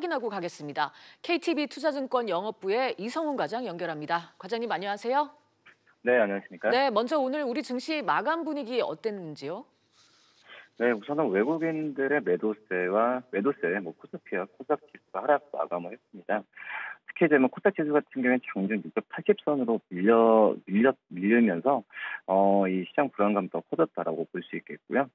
확인하고 가겠습니다. KTB 투자증권 영업부의 이성훈 과장 연결합니다. 과장님 안녕하세요. 네, 안녕하십니까? 네, 먼저 오늘 우리 증시 마감 분위기 어땠는지요? 네, 우선은 외국인들의 매도세, 코스피와 코스닥 지수가 하락 마감을 했습니다. 특히 이제 코스닥 지수 같은 경우는 장중 680선으로 밀리면서 이 시장 불안감이 더 커졌다라고 볼 수 있겠고요.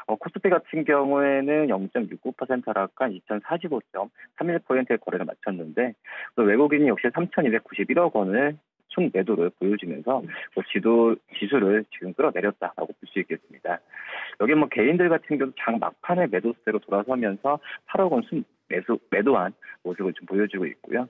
코스피 같은 경우에는 0.69% 하락한 2045.31%의 거래를 마쳤는데 또 외국인이 역시 3,291억 원을 순매도를 보여주면서 지수를 지금 끌어내렸다라고 볼 수 있겠습니다. 여기 개인들 같은 경우 장 막판에 매도세로 돌아서면서 8억 원 매도한 모습을 좀 보여주고 있고요.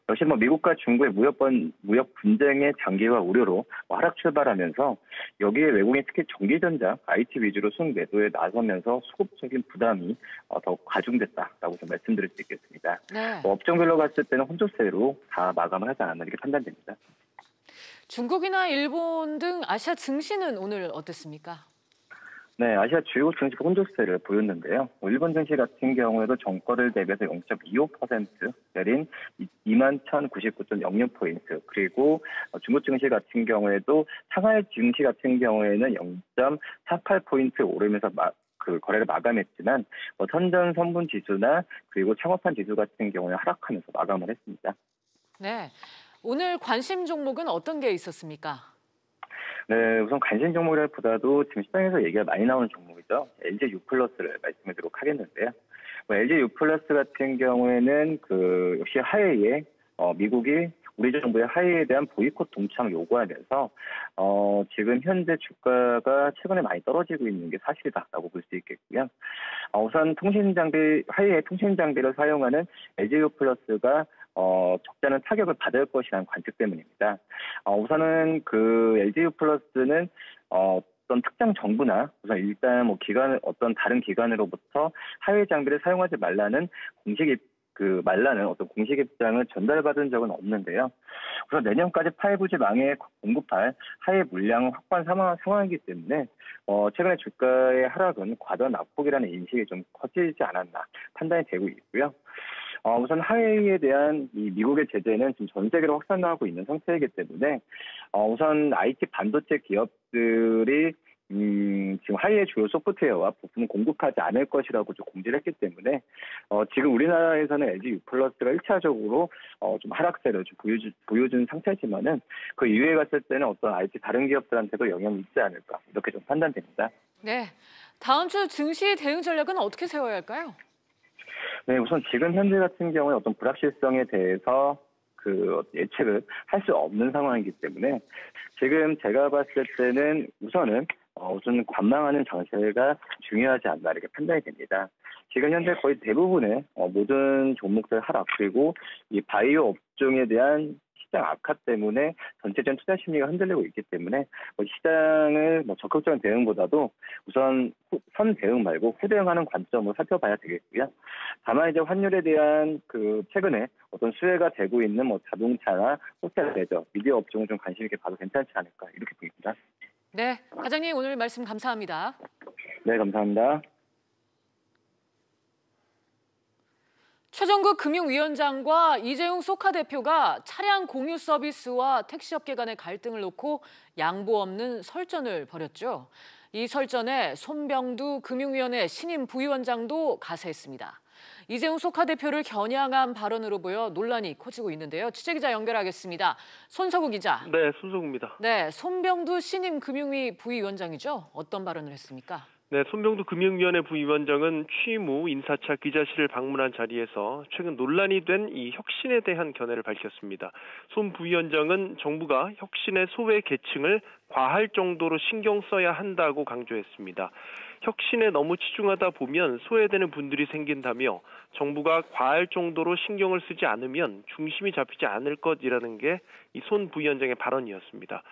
역시 미국과 중국의 무역 분쟁의 장기화 우려로 하락 출발하면서 여기에 외국인 특히 전기전자, IT 위주로 순매도에 나서면서 수급적인 부담이 더 가중됐다라고 좀 말씀드릴 수 있겠습니다. 네. 업종별로 봤을 때는 혼조세로 다 마감을 하지 않았나 이렇게 판단됩니다. 중국이나 일본 등 아시아 증시는 오늘 어땠습니까? 네, 아시아 주요 증시가 혼조세를 보였는데요. 일본 증시 같은 경우에도 전거래일 대비해서 0.25% 내린 21,099.06포인트, 그리고 중국 증시 같은 경우에도 상하이 증시 같은 경우에는 0.48포인트 오르면서 거래를 마감했지만 선전 선분 지수나 그리고 창업한 지수 같은 경우에 하락하면서 마감을 했습니다. 네, 오늘 관심 종목은 어떤 게 있었습니까? 네, 우선 관심 종목이라기보다도 지금 시장에서 얘기가 많이 나오는 종목이죠. LG유플러스를 말씀드리도록 하겠는데요. LG유플러스 같은 경우에는 역시 하웨이에 미국이 우리 정부의 하웨이에 대한 보이콧 동참을 요구하면서 지금 현재 주가가 최근에 많이 떨어지고 있는 게 사실이다라고 볼 수 있겠고요. 우선 하웨이의 통신 장비를 사용하는 LG유플러스가 적잖은 타격을 받을 것이라는 관측 때문입니다. 우선은 LG유플러스는 어떤 특정 정부나 우선 일단 어떤 다른 기관으로부터 하웨이 장비를 사용하지 말라는 공식 입장을 전달받은 적은 없는데요. 우선 내년까지 5G 망에 공급할 하웨이 물량 확보한 상황이기 때문에 최근에 주가의 하락은 과도한 낙폭이라는 인식이 좀 커지지 않았나 판단이 되고 있고요. 우선 하웨이에 대한 이 미국의 제재는 지금 전 세계로 확산하고 있는 상태이기 때문에 우선 IT 반도체 기업들이 지금 하웨이의 주요 소프트웨어와 부품을 공급하지 않을 것이라고 좀 공지를 했기 때문에 지금 우리나라에서는 LG유플러스가 1차적으로 좀 하락세를 좀 보여준 상태지만은 그 이후에 갔을 때는 어떤 IT 다른 기업들한테도 영향이 있지 않을까 이렇게 좀 판단됩니다. 네, 다음 주 증시 대응 전략은 어떻게 세워야 할까요? 네, 우선 지금 현재 같은 경우에 어떤 불확실성에 대해서 예측을 할 수 없는 상황이기 때문에 지금 제가 봤을 때는 우선 관망하는 정세가 중요하지 않나 이렇게 판단이 됩니다. 지금 현재 거의 대부분의 모든 종목들 하락, 그리고 이 바이오 업종에 대한 시장 악화 때문에 전체적인 투자 심리가 흔들리고 있기 때문에 시장을 적극적인 대응보다도 우선 선 대응 말고 후 대응하는 관점으로 살펴봐야 되겠고요. 다만 이제 환율에 대한 최근에 어떤 수혜가 되고 있는 자동차나 호텔 레저, 미디어 업종을 좀 관심 있게 봐도 괜찮지 않을까 이렇게 보입니다. 네, 과장님 오늘 말씀 감사합니다. 네, 감사합니다. 최종국 금융위원장과 이재용 소카 대표가 차량 공유 서비스와 택시업계 간의 갈등을 놓고 양보 없는 설전을 벌였죠. 이 설전에 손병두 금융위원회 신임 부위원장도 가세했습니다. 이재용 소카 대표를 겨냥한 발언으로 보여 논란이 커지고 있는데요. 취재기자 연결하겠습니다. 손석우 기자. 네, 손석우입니다. 네, 손병두 신임 금융위 부위원장이죠. 어떤 발언을 했습니까? 네, 손병두 금융위원회 부위원장은 취임 후 인사차 기자실을 방문한 자리에서 최근 논란이 된 이 혁신에 대한 견해를 밝혔습니다. 손 부위원장은 정부가 혁신의 소외 계층을 과할 정도로 신경 써야 한다고 강조했습니다. 혁신에 너무 치중하다 보면 소외되는 분들이 생긴다며 정부가 과할 정도로 신경을 쓰지 않으면 중심이 잡히지 않을 것이라는 게 이 손 부위원장의 발언이었습니다.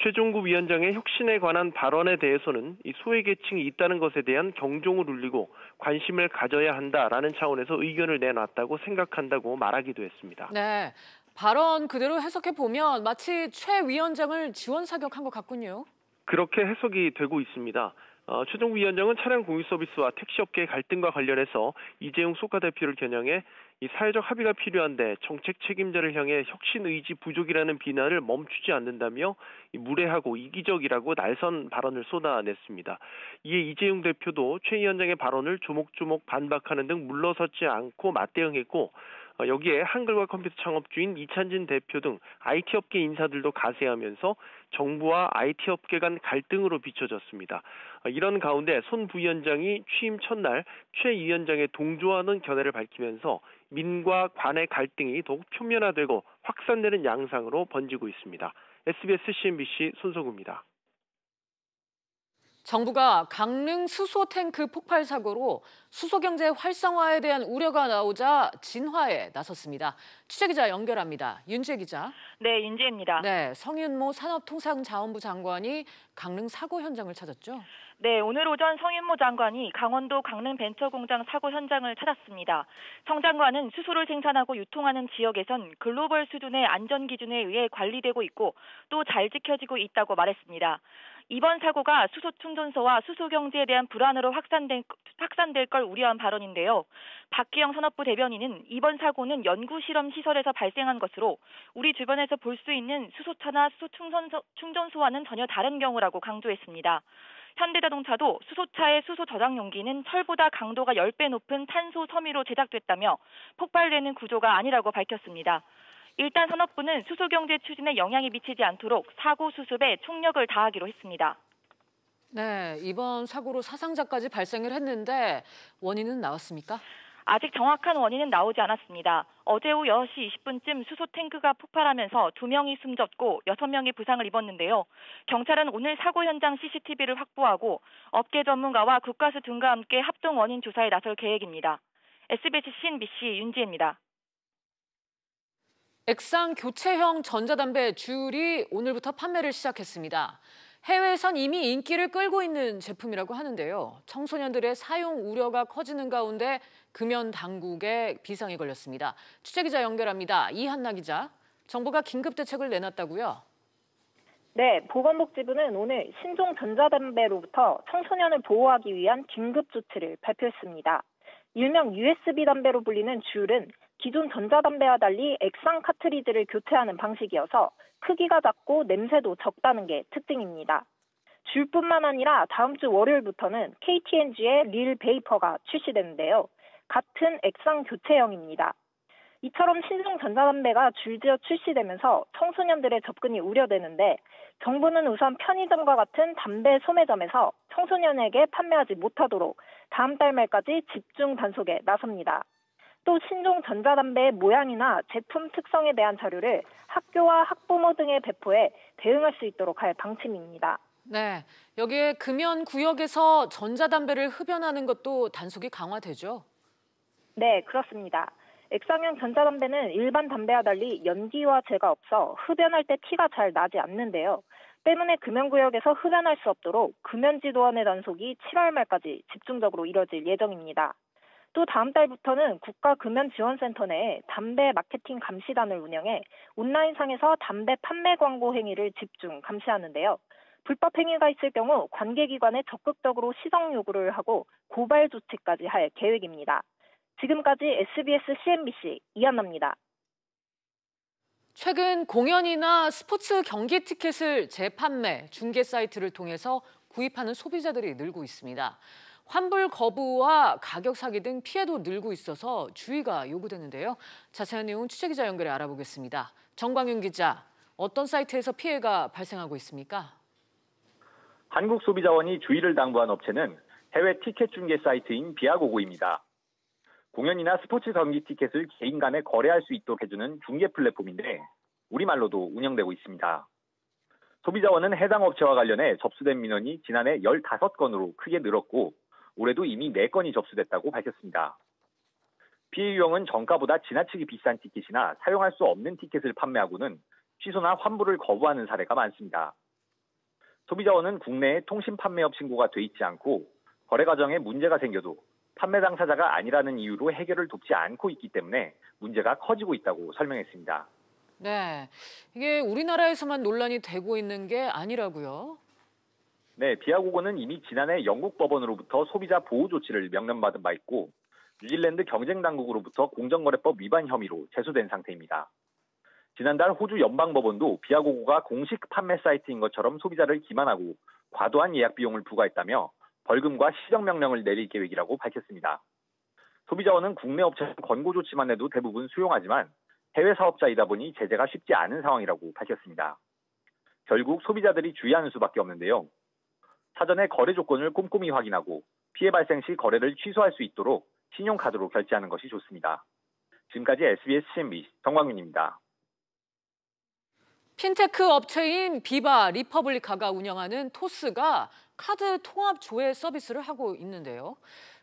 최종구 위원장의 혁신에 관한 발언에 대해서는 이 소외계층이 있다는 것에 대한 경종을 울리고 관심을 가져야 한다라는 차원에서 의견을 내놨다고 생각한다고 말하기도 했습니다. 네, 발언 그대로 해석해 보면 마치 최 위원장을 지원 사격한 것 같군요. 그렇게 해석이 되고 있습니다. 최종구 위원장은 차량 공유 서비스와 택시업계의 갈등과 관련해서 이재용 소카 대표를 겨냥해 이 사회적 합의가 필요한데 정책 책임자를 향해 혁신 의지 부족이라는 비난을 멈추지 않는다며 무례하고 이기적이라고 날선 발언을 쏟아냈습니다. 이에 이재용 대표도 최 위원장의 발언을 조목조목 반박하는 등 물러서지 않고 맞대응했고, 여기에 한글과 컴퓨터 창업주인 이찬진 대표 등 IT 업계 인사들도 가세하면서 정부와 IT 업계 간 갈등으로 비춰졌습니다. 이런 가운데 손 부위원장이 취임 첫날 최 위원장에 동조하는 견해를 밝히면서 민과 관의 갈등이 더욱 표면화되고 확산되는 양상으로 번지고 있습니다. SBS CNBC 손석우입니다. 정부가 강릉 수소 탱크 폭발 사고로 수소 경제 활성화에 대한 우려가 나오자 진화에 나섰습니다. 취재기자 연결합니다. 윤재 기자. 네, 윤지혜입니다. 네, 성윤모 산업통상자원부 장관이 강릉 사고 현장을 찾았죠? 네, 오늘 오전 성윤모 장관이 강원도 강릉벤처공장 사고 현장을 찾았습니다. 성 장관은 수소를 생산하고 유통하는 지역에선 글로벌 수준의 안전 기준에 의해 관리되고 있고 또 잘 지켜지고 있다고 말했습니다. 이번 사고가 수소 충전소와 수소 경제에 대한 불안으로 확산될 걸 우려한 발언인데요. 박기영 산업부 대변인은 이번 사고는 연구 실험 시설에서 발생한 것으로 우리 주변에서 볼 수 있는 수소차나 수소 충전소와는 전혀 다른 경우라고 강조했습니다. 현대자동차도 수소차의 수소 저장 용기는 철보다 강도가 10배 높은 탄소 섬유로 제작됐다며 폭발되는 구조가 아니라고 밝혔습니다. 일단 산업부는 수소 경제 추진에 영향이 미치지 않도록 사고 수습에 총력을 다하기로 했습니다. 네, 이번 사고로 사상자까지 발생을 했는데 원인은 나왔습니까? 아직 정확한 원인은 나오지 않았습니다. 어제 오후 6시 20분쯤 수소 탱크가 폭발하면서 2명이 숨졌고 6명이 부상을 입었는데요. 경찰은 오늘 사고 현장 CCTV를 확보하고 업계 전문가와 국가수 등과 함께 합동 원인 조사에 나설 계획입니다. SBS CNBC 윤지혜입니다. 액상 교체형 전자담배 주율이 오늘부터 판매를 시작했습니다. 해외에선 이미 인기를 끌고 있는 제품이라고 하는데요. 청소년들의 사용 우려가 커지는 가운데 금연 당국에 비상이 걸렸습니다. 취재기자 연결합니다. 이한나 기자. 정부가 긴급 대책을 내놨다고요? 네, 보건복지부는 오늘 신종 전자담배로부터 청소년을 보호하기 위한 긴급 조치를 발표했습니다. 일명 USB 담배로 불리는 주율은 기존 전자담배와 달리 액상 카트리지를 교체하는 방식이어서 크기가 작고 냄새도 적다는 게 특징입니다. 주율뿐만 아니라 다음 주 월요일부터는 KT&G의 릴 베이퍼가 출시되는데요. 같은 액상 교체형입니다. 이처럼 신종 전자담배가 줄지어 출시되면서 청소년들의 접근이 우려되는데 정부는 우선 편의점과 같은 담배 소매점에서 청소년에게 판매하지 못하도록 다음 달 말까지 집중 단속에 나섭니다. 또 신종 전자담배의 모양이나 제품 특성에 대한 자료를 학교와 학부모 등에 배포해 대응할 수 있도록 할 방침입니다. 네, 여기에 금연 구역에서 전자담배를 흡연하는 것도 단속이 강화되죠? 네, 그렇습니다. 액상형 전자담배는 일반 담배와 달리 연기와 재가 없어 흡연할 때 티가 잘 나지 않는데요. 때문에 금연구역에서 흡연할 수 없도록 금연지도원의 단속이 7월 말까지 집중적으로 이뤄질 예정입니다. 또 다음 달부터는 국가금연지원센터 내에 담배 마케팅 감시단을 운영해 온라인상에서 담배 판매 광고 행위를 집중 감시하는데요. 불법 행위가 있을 경우 관계기관에 적극적으로 시정 요구를 하고 고발 조치까지 할 계획입니다. 지금까지 SBS CNBC 이한나입니다. 최근 공연이나 스포츠 경기 티켓을 재판매, 중개 사이트를 통해서 구입하는 소비자들이 늘고 있습니다. 환불 거부와 가격 사기 등 피해도 늘고 있어서 주의가 요구되는데요. 자세한 내용은 취재기자 연결해 알아보겠습니다. 정광윤 기자, 어떤 사이트에서 피해가 발생하고 있습니까? 한국소비자원이 주의를 당부한 업체는 해외 티켓 중개 사이트인 비아고고입니다. 공연이나 스포츠 경기 티켓을 개인 간에 거래할 수 있도록 해주는 중개 플랫폼인데 우리말로도 운영되고 있습니다. 소비자원은 해당 업체와 관련해 접수된 민원이 지난해 15건으로 크게 늘었고 올해도 이미 4건이 접수됐다고 밝혔습니다. 피해 유형은 정가보다 지나치게 비싼 티켓이나 사용할 수 없는 티켓을 판매하고는 취소나 환불을 거부하는 사례가 많습니다. 소비자원은 국내에 통신 판매업 신고가 돼 있지 않고 거래 과정에 문제가 생겨도 판매 당사자가 아니라는 이유로 해결을 돕지 않고 있기 때문에 문제가 커지고 있다고 설명했습니다. 네, 이게 우리나라에서만 논란이 되고 있는 게 아니라고요? 네, 비아고고는 이미 지난해 영국 법원으로부터 소비자 보호 조치를 명령받은 바 있고 뉴질랜드 경쟁당국으로부터 공정거래법 위반 혐의로 제소된 상태입니다. 지난달 호주 연방법원도 비아고고가 공식 판매 사이트인 것처럼 소비자를 기만하고 과도한 예약 비용을 부과했다며 벌금과 시정명령을 내릴 계획이라고 밝혔습니다. 소비자원은 국내 업체 권고 조치만 해도 대부분 수용하지만 해외 사업자이다 보니 제재가 쉽지 않은 상황이라고 밝혔습니다. 결국 소비자들이 주의하는 수밖에 없는데요. 사전에 거래 조건을 꼼꼼히 확인하고 피해 발생 시 거래를 취소할 수 있도록 신용카드로 결제하는 것이 좋습니다. 지금까지 SBS CNB 정광윤입니다. 핀테크 업체인 비바 리퍼블리카가 운영하는 토스가 카드 통합 조회 서비스를 하고 있는데요.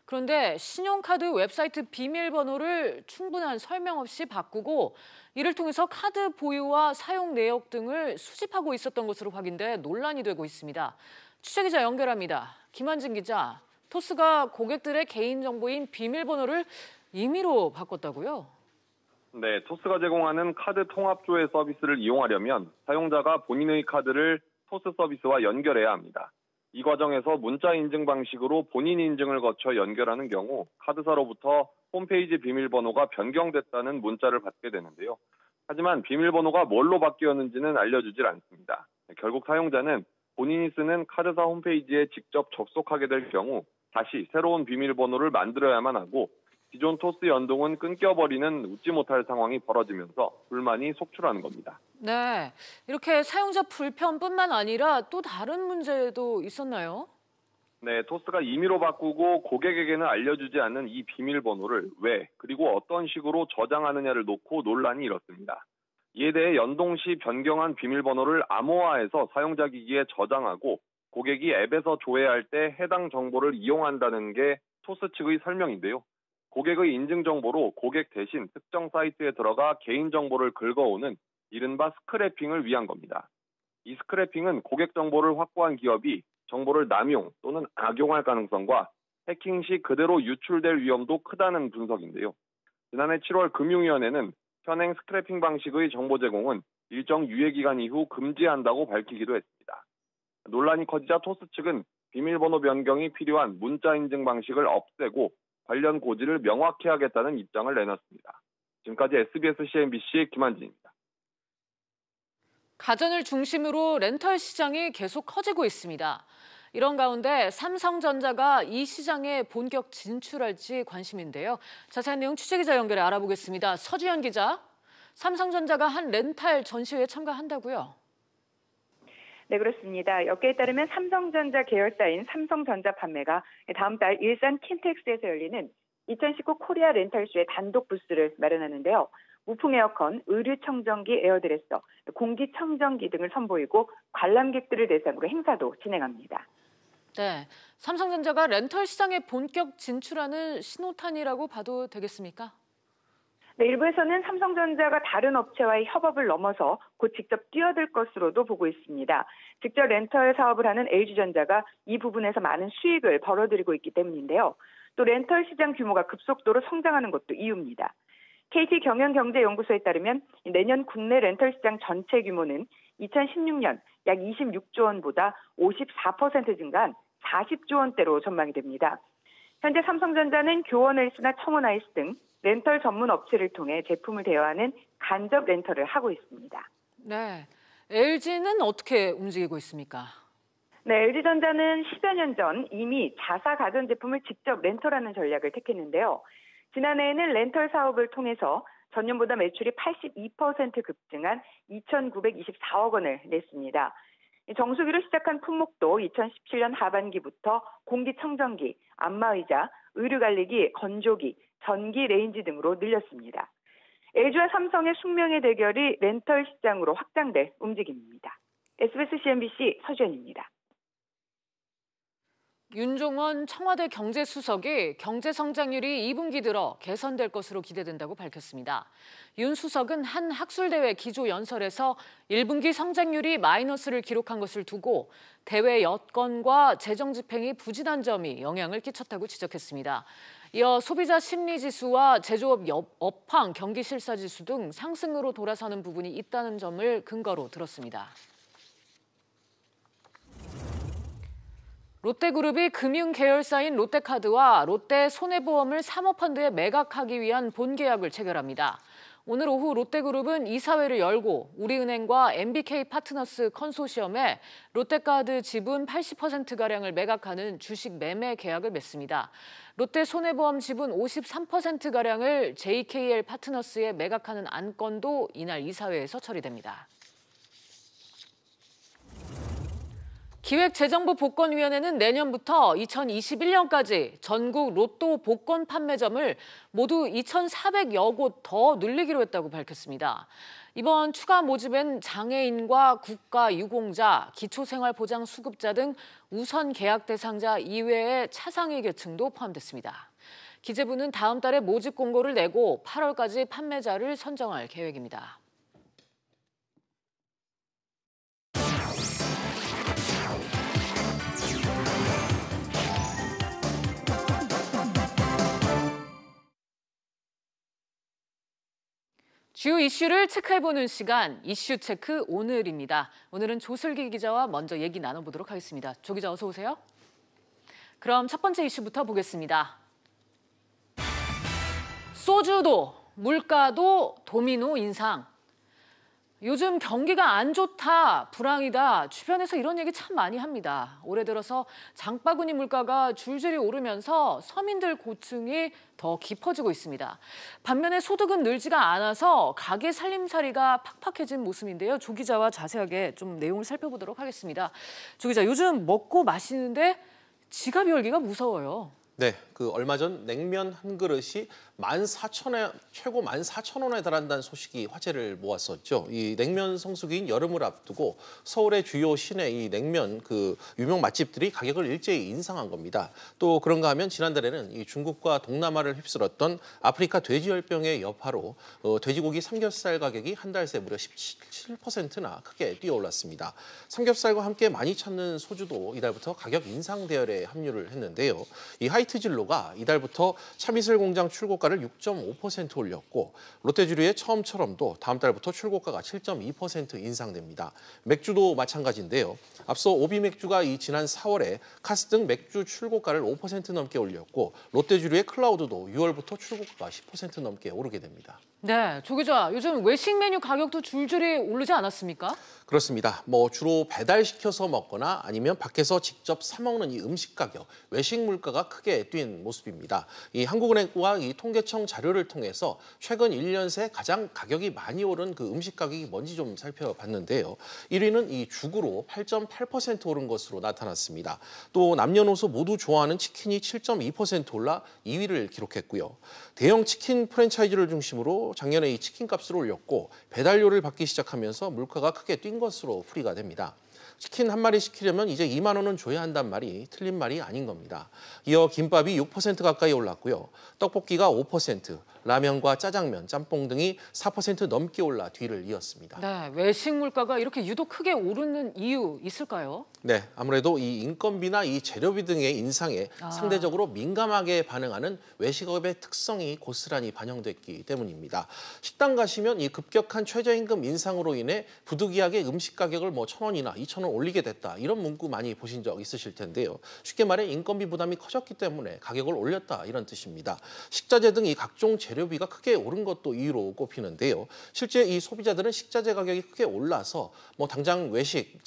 그런데 신용카드 웹사이트 비밀번호를 충분한 설명 없이 바꾸고 이를 통해서 카드 보유와 사용 내역 등을 수집하고 있었던 것으로 확인돼 논란이 되고 있습니다. 취재기자 연결합니다. 김한진 기자, 토스가 고객들의 개인정보인 비밀번호를 임의로 바꿨다고요? 네, 토스가 제공하는 카드 통합조회 서비스를 이용하려면 사용자가 본인의 카드를 토스 서비스와 연결해야 합니다. 이 과정에서 문자 인증 방식으로 본인 인증을 거쳐 연결하는 경우 카드사로부터 홈페이지 비밀번호가 변경됐다는 문자를 받게 되는데요. 하지만 비밀번호가 뭘로 바뀌었는지는 알려주질 않습니다. 결국 사용자는 본인이 쓰는 카드사 홈페이지에 직접 접속하게 될 경우 다시 새로운 비밀번호를 만들어야만 하고 기존 토스 연동은 끊겨버리는 웃지 못할 상황이 벌어지면서 불만이 속출하는 겁니다. 네, 이렇게 사용자 불편뿐만 아니라 또 다른 문제도 있었나요? 네, 토스가 임의로 바꾸고 고객에게는 알려주지 않는 이 비밀번호를 왜 그리고 어떤 식으로 저장하느냐를 놓고 논란이 일었습니다. 이에 대해 연동 시 변경한 비밀번호를 암호화해서 사용자 기기에 저장하고 고객이 앱에서 조회할 때 해당 정보를 이용한다는 게 토스 측의 설명인데요. 고객의 인증 정보로 고객 대신 특정 사이트에 들어가 개인 정보를 긁어오는 이른바 스크래핑을 위한 겁니다. 이 스크래핑은 고객 정보를 확보한 기업이 정보를 남용 또는 악용할 가능성과 해킹 시 그대로 유출될 위험도 크다는 분석인데요. 지난해 7월 금융위원회는 현행 스크래핑 방식의 정보 제공은 일정 유예기간 이후 금지한다고 밝히기도 했습니다. 논란이 커지자 토스 측은 비밀번호 변경이 필요한 문자 인증 방식을 없애고 관련 고지를 명확히 하겠다는 입장을 내놨습니다. 지금까지 SBS CNBC의 김한진입니다. 가전을 중심으로 렌털 시장이 계속 커지고 있습니다. 이런 가운데 삼성전자가 이 시장에 본격 진출할지 관심인데요. 자세한 내용 취재기자 연결해 알아보겠습니다. 서주현 기자, 삼성전자가 한 렌탈 전시회에 참가한다고요? 네, 그렇습니다. 업계에 따르면 삼성전자 계열사인 삼성전자 판매가 다음 달 일산 킨텍스에서 열리는 2019 코리아 렌탈쇼의 단독 부스를 마련하는데요. 무풍 에어컨, 의류 청정기 에어드레서, 공기청정기 등을 선보이고 관람객들을 대상으로 행사도 진행합니다. 네, 삼성전자가 렌털 시장에 본격 진출하는 신호탄이라고 봐도 되겠습니까? 네, 일부에서는 삼성전자가 다른 업체와의 협업을 넘어서 곧 직접 뛰어들 것으로도 보고 있습니다. 직접 렌털 사업을 하는 LG전자가 이 부분에서 많은 수익을 벌어들이고 있기 때문인데요. 또 렌털 시장 규모가 급속도로 성장하는 것도 이유입니다. KT경영경제연구소에 따르면 내년 국내 렌털 시장 전체 규모는 2016년 약 26조 원보다 54% 증가한 40조 원대로 전망이 됩니다. 현재 삼성전자는 교원헬스나 청원아이스 등 렌털 전문 업체를 통해 제품을 대여하는 간접 렌털을 하고 있습니다. 네, LG는 어떻게 움직이고 있습니까? 네, LG전자는 10여 년 전 이미 자사 가전제품을 직접 렌털하는 전략을 택했는데요. 지난해에는 렌털 사업을 통해서 전년보다 매출이 82% 급증한 2,924억 원을 냈습니다. 정수기로 시작한 품목도 2017년 하반기부터 공기청정기, 안마의자, 의류관리기, 건조기, 전기 레인지 등으로 늘렸습니다. LG와 삼성의 숙명의 대결이 렌털 시장으로 확장될 움직임입니다. SBS CNBC 서주현입니다. 윤종원 청와대 경제수석이 경제성장률이 2분기 들어 개선될 것으로 기대된다고 밝혔습니다. 윤 수석은 한 학술대회 기조연설에서 1분기 성장률이 마이너스를 기록한 것을 두고 대외 여건과 재정집행이 부진한 점이 영향을 끼쳤다고 지적했습니다. 이어 소비자 심리지수와 제조업 업황 경기실사지수 등 상승으로 돌아서는 부분이 있다는 점을 근거로 들었습니다. 롯데그룹이 금융 계열사인 롯데카드와 롯데손해보험을 사모펀드에 매각하기 위한 본계약을 체결합니다. 오늘 오후 롯데그룹은 이사회를 열고 우리은행과 MBK 파트너스 컨소시엄에 롯데카드 지분 80%가량을 매각하는 주식 매매 계약을 맺습니다. 롯데손해보험 지분 53%가량을 JKL 파트너스에 매각하는 안건도 이날 이사회에서 처리됩니다. 기획재정부 복권위원회는 내년부터 2021년까지 전국 로또 복권 판매점을 모두 2,400여 곳 더 늘리기로 했다고 밝혔습니다. 이번 추가 모집엔 장애인과 국가유공자, 기초생활보장수급자 등 우선 계약 대상자 이외의 차상위 계층도 포함됐습니다. 기재부는 다음 달에 모집 공고를 내고 8월까지 판매자를 선정할 계획입니다. 주요 이슈를 체크해보는 시간, 이슈 체크 오늘입니다. 오늘은 조슬기 기자와 먼저 얘기 나눠보도록 하겠습니다. 조 기자 어서 오세요. 그럼 첫 번째 이슈부터 보겠습니다. 소주도, 물가도 도미노 인상. 요즘 경기가 안 좋다, 불황이다, 주변에서 이런 얘기 참 많이 합니다. 올해 들어서 장바구니 물가가 줄줄이 오르면서 서민들 고충이 더 깊어지고 있습니다. 반면에 소득은 늘지가 않아서 가게 살림살이가 팍팍해진 모습인데요. 조 기자와 자세하게 좀 내용을 살펴보도록 하겠습니다. 조 기자, 요즘 먹고 마시는데 지갑 열기가 무서워요. 네, 얼마 전 냉면 한 그릇이 14,000원, 최고 14,000원에 달한다는 소식이 화제를 모았었죠. 이 냉면 성수기인 여름을 앞두고 서울의 주요 시내 이 냉면 유명 맛집들이 가격을 일제히 인상한 겁니다. 또 그런가 하면 지난달에는 이 중국과 동남아를 휩쓸었던 아프리카 돼지열병의 여파로 돼지고기 삼겹살 가격이 한 달 새 무려 17%나 크게 뛰어올랐습니다. 삼겹살과 함께 많이 찾는 소주도 이달부터 가격 인상 대열에 합류를 했는데요. 이 하이트진로가 이달부터 참이슬 공장 출고가를 6.5% 올렸고 롯데주류의 처음처럼도 다음 달부터 출고가가 7.2% 인상됩니다. 맥주도 마찬가지인데요. 앞서 오비맥주가 지난 4월에 카스 등 맥주 출고가를 5% 넘게 올렸고 롯데주류의 클라우드도 6월부터 출고가가 10% 넘게 오르게 됩니다. 네, 조 기자, 요즘 외식 메뉴 가격도 줄줄이 오르지 않았습니까? 그렇습니다. 주로 배달시켜서 먹거나 아니면 밖에서 직접 사 먹는 이 음식 가격, 외식 물가가 크게 뛴 모습입니다. 이 한국은행과 이 통계청 자료를 통해서 최근 1년 새 가장 가격이 많이 오른 음식 가격이 뭔지 좀 살펴봤는데요. 1위는 이 죽으로 8.8% 오른 것으로 나타났습니다. 또 남녀노소 모두 좋아하는 치킨이 7.2% 올라 2위를 기록했고요. 대형 치킨 프랜차이즈를 중심으로 작년에 이 치킨 값을 올렸고 배달료를 받기 시작하면서 물가가 크게 뛴 것으로 풀이가 됩니다. 치킨 한 마리 시키려면 이제 2만 원은 줘야 한단 말이 틀린 말이 아닌 겁니다. 이어 김밥이 6% 가까이 올랐고요. 떡볶이가 5%, 라면과 짜장면, 짬뽕 등이 4% 넘게 올라 뒤를 이었습니다. 네, 외식 물가가 이렇게 유독 크게 오르는 이유 있을까요? 네, 아무래도 이 인건비나 이 재료비 등의 인상에 상대적으로 민감하게 반응하는 외식업의 특성이 고스란히 반영됐기 때문입니다. 식당 가시면 이 급격한 최저임금 인상으로 인해 부득이하게 음식 가격을 1,000원이나 2,000원 올리게 됐다. 이런 문구 많이 보신 적 있으실 텐데요. 쉽게 말해 인건비 부담이 커졌기 때문에 가격을 올렸다. 이런 뜻입니다. 식자재 등 이 각종 재료비가 크게 오른 것도 이유로 꼽히는데요. 실제 이 소비자들은 식자재 가격이 크게 올라서 당장 외식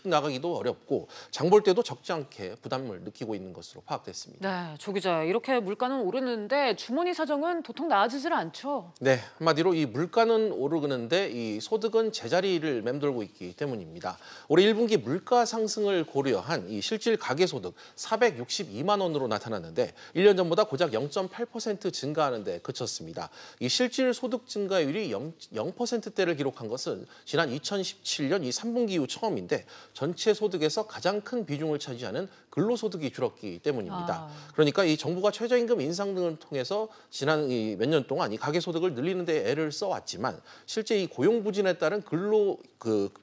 나가기도 어렵고 장 볼 때도 적지 않게 부담을 느끼고 있는 것으로 파악됐습니다. 네, 조 기자, 이렇게 물가는 오르는데 주머니 사정은 도통 나아지질 않죠? 네, 한마디로 이 물가는 오르는데 이 소득은 제자리를 맴돌고 있기 때문입니다. 올해 1분기 물가 상승을 고려한 이 실질 가계소득 462만 원으로 나타났는데 1년 전보다 고작 0.8% 증가하는 데 그쳤습니다. 이 실질 소득 증가율이 0%대를 기록한 것은 지난 2017년 이 3분기 이후 처음인데 전체 소득에서 가장 큰 비중을 차지하는 근로소득이 줄었기 때문입니다. 그러니까 이 정부가 최저임금 인상 등을 통해서 지난 몇 년 동안 이 가계소득을 늘리는 데 애를 써왔지만 실제 이 고용부진에 따른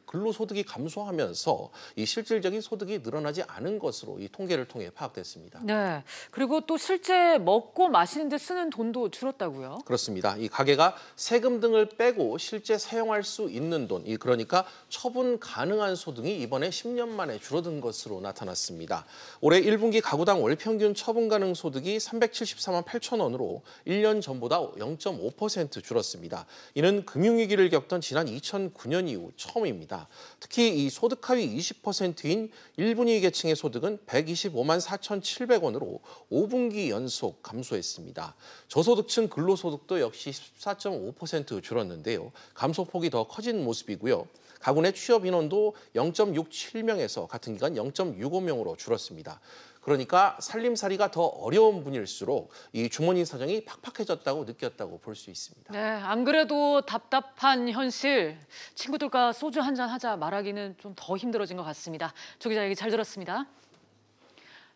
근로소득이 감소하면서 이 실질적인 소득이 늘어나지 않은 것으로 이 통계를 통해 파악됐습니다. 네, 그리고 또 실제 먹고 마시는 데 쓰는 돈도 줄었다고요? 그렇습니다. 이 가계가 세금 등을 빼고 실제 사용할 수 있는 돈, 그러니까 처분 가능한 소득이 이번에 10년 만에 줄어든 것으로 나타났습니다. 올해 1분기 가구당 월평균 처분 가능 소득이 374만 8천 원으로 1년 전보다 0.5% 줄었습니다. 이는 금융위기를 겪던 지난 2009년 이후 처음입니다. 특히 이 소득 하위 20%인 1분위 계층의 소득은 125만 4,700원으로 5분기 연속 감소했습니다. 저소득층 근로소득도 역시 14.5% 줄었는데요. 감소폭이 더 커진 모습이고요. 가구 내 취업 인원도 0.67명에서 같은 기간 0.65명으로 줄었습니다. 그러니까 살림살이가 더 어려운 분일수록 이 주머니 사정이 팍팍해졌다고 느꼈다고 볼 수 있습니다. 네, 안 그래도 답답한 현실, 친구들과 소주 한잔 하자 말하기는 좀 더 힘들어진 것 같습니다. 조 기자 얘기 잘 들었습니다.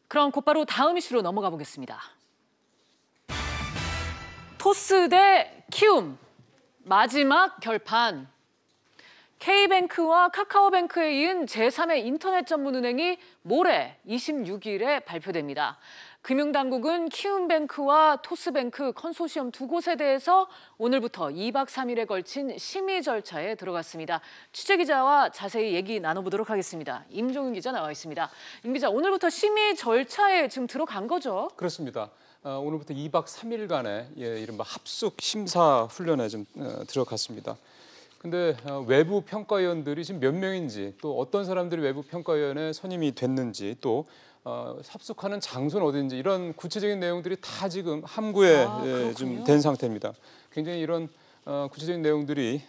그럼 곧바로 다음 이슈로 넘어가 보겠습니다. 토스 대 키움, 마지막 결판. K뱅크와 카카오뱅크에 이은 제3의 인터넷 전문은행이 모레 26일에 발표됩니다. 금융당국은 키움뱅크와 토스뱅크 컨소시엄 두 곳에 대해서 오늘부터 2박 3일에 걸친 심의 절차에 들어갔습니다. 취재기자와 자세히 얘기 나눠보도록 하겠습니다. 임종윤 기자 나와 있습니다. 임 기자, 오늘부터 심의 절차에 지금 들어간 거죠? 그렇습니다. 오늘부터 2박 3일간의 이른바 합숙 심사 훈련에 좀 들어갔습니다. 근데 외부 평가위원들이 지금 몇 명인지, 또 어떤 사람들이 외부 평가위원회 선임이 됐는지, 또 합숙하는 장소는 어딘지, 이런 구체적인 내용들이 다 지금 함구에 좀 된 상태입니다. 굉장히 이런 구체적인 내용들이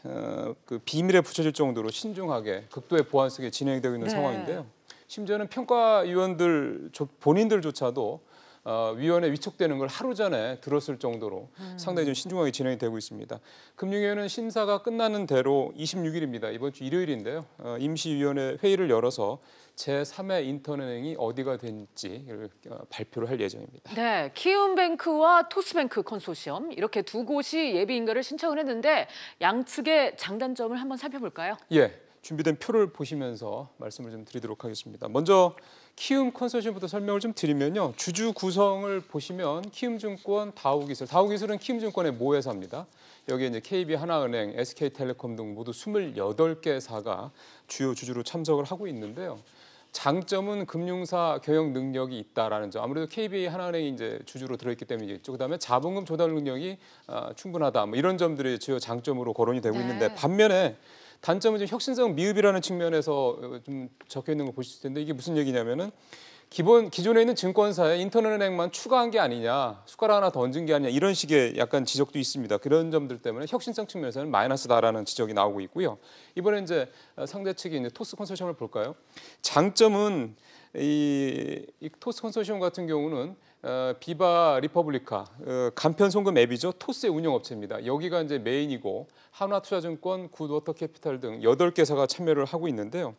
그 비밀에 붙여질 정도로 신중하게 극도의 보안 속에 진행되고 있는 상황인데요. 심지어는 평가위원들 본인들조차도 위원회 위촉되는 걸 하루 전에 들었을 정도로 상당히 좀 신중하게 진행이 되고 있습니다. 금융위원회는 심사가 끝나는 대로 26일입니다. 이번 주 일요일인데요. 임시위원회 회의를 열어서 제3의 인터넷은행이 어디가 될지를 발표를 할 예정입니다. 네, 키움뱅크와 토스뱅크 컨소시엄, 이렇게 두 곳이 예비인가를 신청을 했는데 양측의 장단점을 한번 살펴볼까요? 예, 준비된 표를 보시면서 말씀을 좀 드리도록 하겠습니다. 먼저 키움 컨소시엄부터 설명을 좀 드리면요. 주주 구성을 보시면 키움증권, 다우기술은 키움증권의 모회사입니다. 여기에 이제 KB 하나은행, SK텔레콤 등 모두 28개사가 주요 주주로 참석을 하고 있는데요. 장점은 금융사 경영 능력이 있다라는 점. 아무래도 KB 하나은행이 이제 주주로 들어있기 때문이겠죠. 그다음에 자본금 조달 능력이 충분하다. 뭐 이런 점들이 주요 장점으로 거론이 되고 있는데, 반면에 단점은 좀 혁신성 미흡이라는 측면에서 좀 적혀 있는 거 보실 텐데, 이게 무슨 얘기냐면은 기존에 있는 증권사에 인터넷은행만 추가한 게 아니냐, 숟가락 하나 더 얹은 게 아니냐, 이런 식의 약간 지적도 있습니다. 그런 점들 때문에 혁신성 측면에서는 마이너스다라는 지적이 나오고 있고요. 이번에 이제 상대 측인 이제 토스 컨소시엄을 볼까요? 장점은 이 토스 컨소시엄 같은 경우는 비바 리퍼블리카 간편 송금 앱이죠. 토스의 운영업체입니다. 여기가 이제 메인이고 한화투자증권, 굿워터캐피탈 등 8개사가 참여를 하고 있는데요.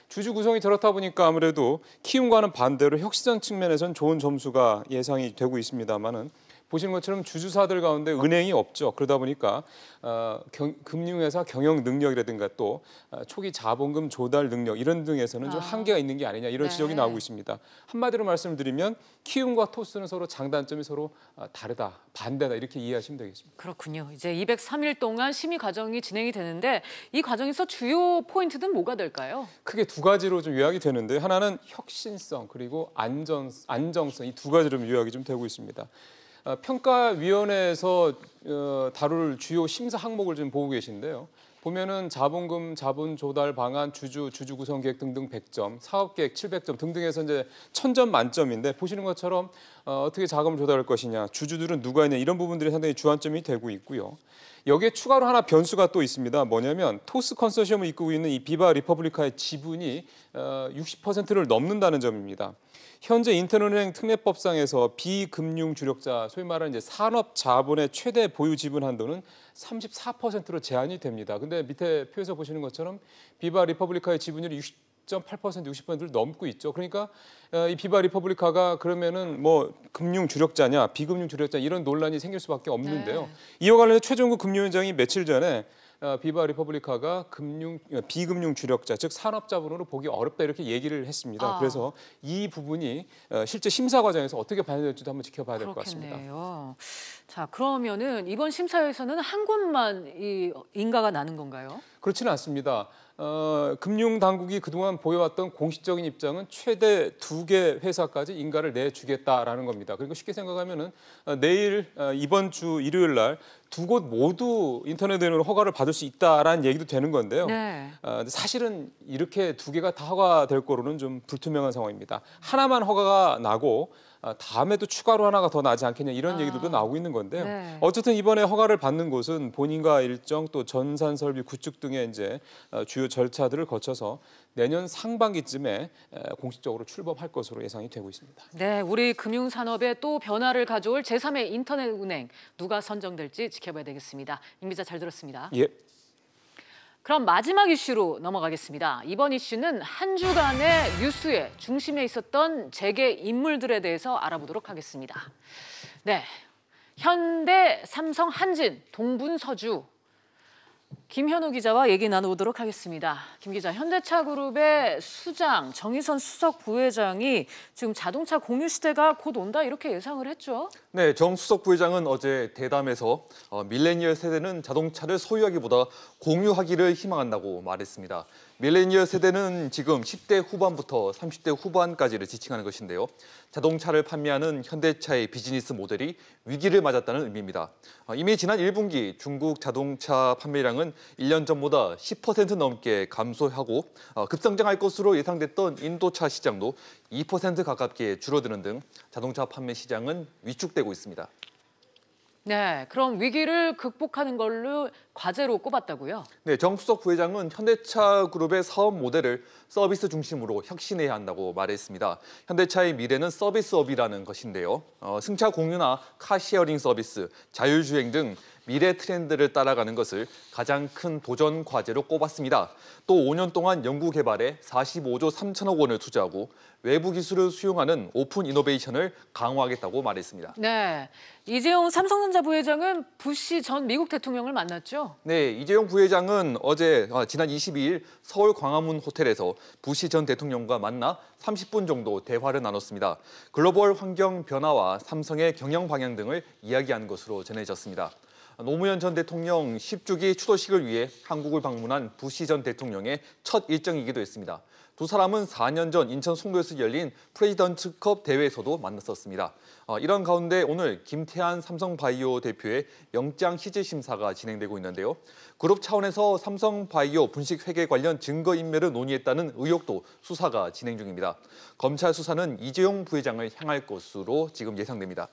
주주 구성이 저렇다 보니까 아무래도 키움과는 반대로 혁신성 측면에서는 좋은 점수가 예상이 되고 있습니다만은, 보시는 것처럼 주주사들 가운데 은행이 없죠. 그러다 보니까 금융회사 경영 능력이라든가 또 초기 자본금 조달 능력 이런 등에서는 좀 한계가 있는 게 아니냐, 이런 지적이 나오고 있습니다. 한마디로 말씀드리면 키움과 토스는 서로 장단점이 서로 다르다, 반대다, 이렇게 이해하시면 되겠습니다. 그렇군요. 이제 203일 동안 심의 과정이 진행이 되는데, 이 과정에서 주요 포인트는 뭐가 될까요? 크게 두 가지로 좀 요약이 되는데, 하나는 혁신성, 그리고 안정성, 이 두 가지로 요약이 좀 되고 있습니다. 평가위원회에서 다룰 주요 심사 항목을 좀 보고 계신데요. 보면은 자본 조달 방안, 주주 구성 계획 등등 100점, 사업 계획 700점 등등해서 이제 1000점 만점인데, 보시는 것처럼 어떻게 자금을 조달할 것이냐, 주주들은 누가 있냐, 이런 부분들이 상당히 주안점이 되고 있고요. 여기에 추가로 하나 변수가 또 있습니다. 뭐냐면 토스 컨소시엄을 이끌고 있는 이 비바 리퍼블리카의 지분이 60%를 넘는다는 점입니다. 현재 인터넷은행 특례법상에서 비금융 주력자, 소위 말하는 이제 산업 자본의 최대 보유 지분 한도는 34%로 제한이 됩니다. 근데 밑에 표에서 보시는 것처럼 비바 리퍼블리카의 지분율이 50.8%, 60%를 넘고 있죠. 그러니까 이 비바 리퍼블리카가 그러면은 뭐 금융 주력자냐, 비금융 주력자 이런 논란이 생길 수밖에 없는데요. 이와 관련해서 최종국 금융위원장이 며칠 전에 비바 리퍼블리카가 비금융 주력자, 즉 산업자본으로 보기 어렵다 이렇게 얘기를 했습니다. 그래서 이 부분이 실제 심사 과정에서 어떻게 반영될지도 한번 지켜봐야 될 것 같습니다. 자, 그러면은 이번 심사에서는 한 곳만 이 인가가 나는 건가요? 그렇지는 않습니다. 금융당국이 그동안 보여왔던 공식적인 입장은 최대 2개 회사까지 인가를 내주겠다라는 겁니다. 그리고 쉽게 생각하면은 내일 이번 주 일요일 날 2곳 모두 인터넷 은행으로 허가를 받을 수 있다라는 얘기도 되는 건데요. 사실은 이렇게 2개가 다 허가될 거로는 좀 불투명한 상황입니다. 하나만 허가가 나고 다음에도 추가로 하나가 더 나지 않겠냐 이런 얘기들도 나오고 있는 건데요. 어쨌든 이번에 허가를 받는 곳은 본인과 일정 또 전산 설비 구축 등의 이제 주요 절차들을 거쳐서 내년 상반기쯤에 공식적으로 출범할 것으로 예상이 되고 있습니다. 네, 우리 금융산업에 또 변화를 가져올 제3의 인터넷 은행 누가 선정될지 지켜봐야 되겠습니다. 임 기자 잘 들었습니다. 예. 그럼 마지막 이슈로 넘어가겠습니다. 이번 이슈는 한 주간의 뉴스의 중심에 있었던 재계 인물들에 대해서 알아보도록 하겠습니다. 네, 현대, 삼성, 한진, 동분서주. 김현우 기자와 얘기 나눠보도록 하겠습니다. 김 기자, 현대차그룹의 수장, 정의선 수석 부회장이 지금 자동차 공유 시대가 곧 온다 이렇게 예상을 했죠? 네, 정 수석 부회장은 어제 대담에서 밀레니얼 세대는 자동차를 소유하기보다 공유하기를 희망한다고 말했습니다. 밀레니얼 세대는 지금 10대 후반부터 30대 후반까지를 지칭하는 것인데요. 자동차를 판매하는 현대차의 비즈니스 모델이 위기를 맞았다는 의미입니다. 이미 지난 1분기 중국 자동차 판매량은 1년 전보다 10% 넘게 감소하고 급성장할 것으로 예상됐던 인도차 시장도 2% 가깝게 줄어드는 등 자동차 판매 시장은 위축되고 있습니다. 네, 그럼 위기를 극복하는 걸로 과제로 꼽았다고요? 네, 정 수석 부회장은 현대차 그룹의 사업 모델을 서비스 중심으로 혁신해야 한다고 말했습니다. 현대차의 미래는 서비스업이라는 것인데요. 승차 공유나 카시어링 서비스, 자율주행 등 미래 트렌드를 따라가는 것을 가장 큰 도전 과제로 꼽았습니다. 또 5년 동안 연구 개발에 45조 3천억 원을 투자하고 외부 기술을 수용하는 오픈 이노베이션을 강화하겠다고 말했습니다. 네, 이재용 삼성전자 부회장은 부시 전 미국 대통령을 만났죠? 네, 이재용 부회장은 어제 지난 22일 서울 광화문 호텔에서 부시 전 대통령과 만나 30분 정도 대화를 나눴습니다. 글로벌 환경 변화와 삼성의 경영 방향 등을 이야기한 것으로 전해졌습니다. 노무현 전 대통령 10주기 추도식을 위해 한국을 방문한 부시 전 대통령의 첫 일정이기도 했습니다. 두 사람은 4년 전 인천 송도에서 열린 프레지던트컵 대회에서도 만났었습니다. 이런 가운데 오늘 김태한 삼성바이오 대표의 영장 희재 심사가 진행되고 있는데요. 그룹 차원에서 삼성바이오 분식회계 관련 증거인멸을 논의했다는 의혹도 수사가 진행 중입니다. 검찰 수사는 이재용 부회장을 향할 것으로 지금 예상됩니다.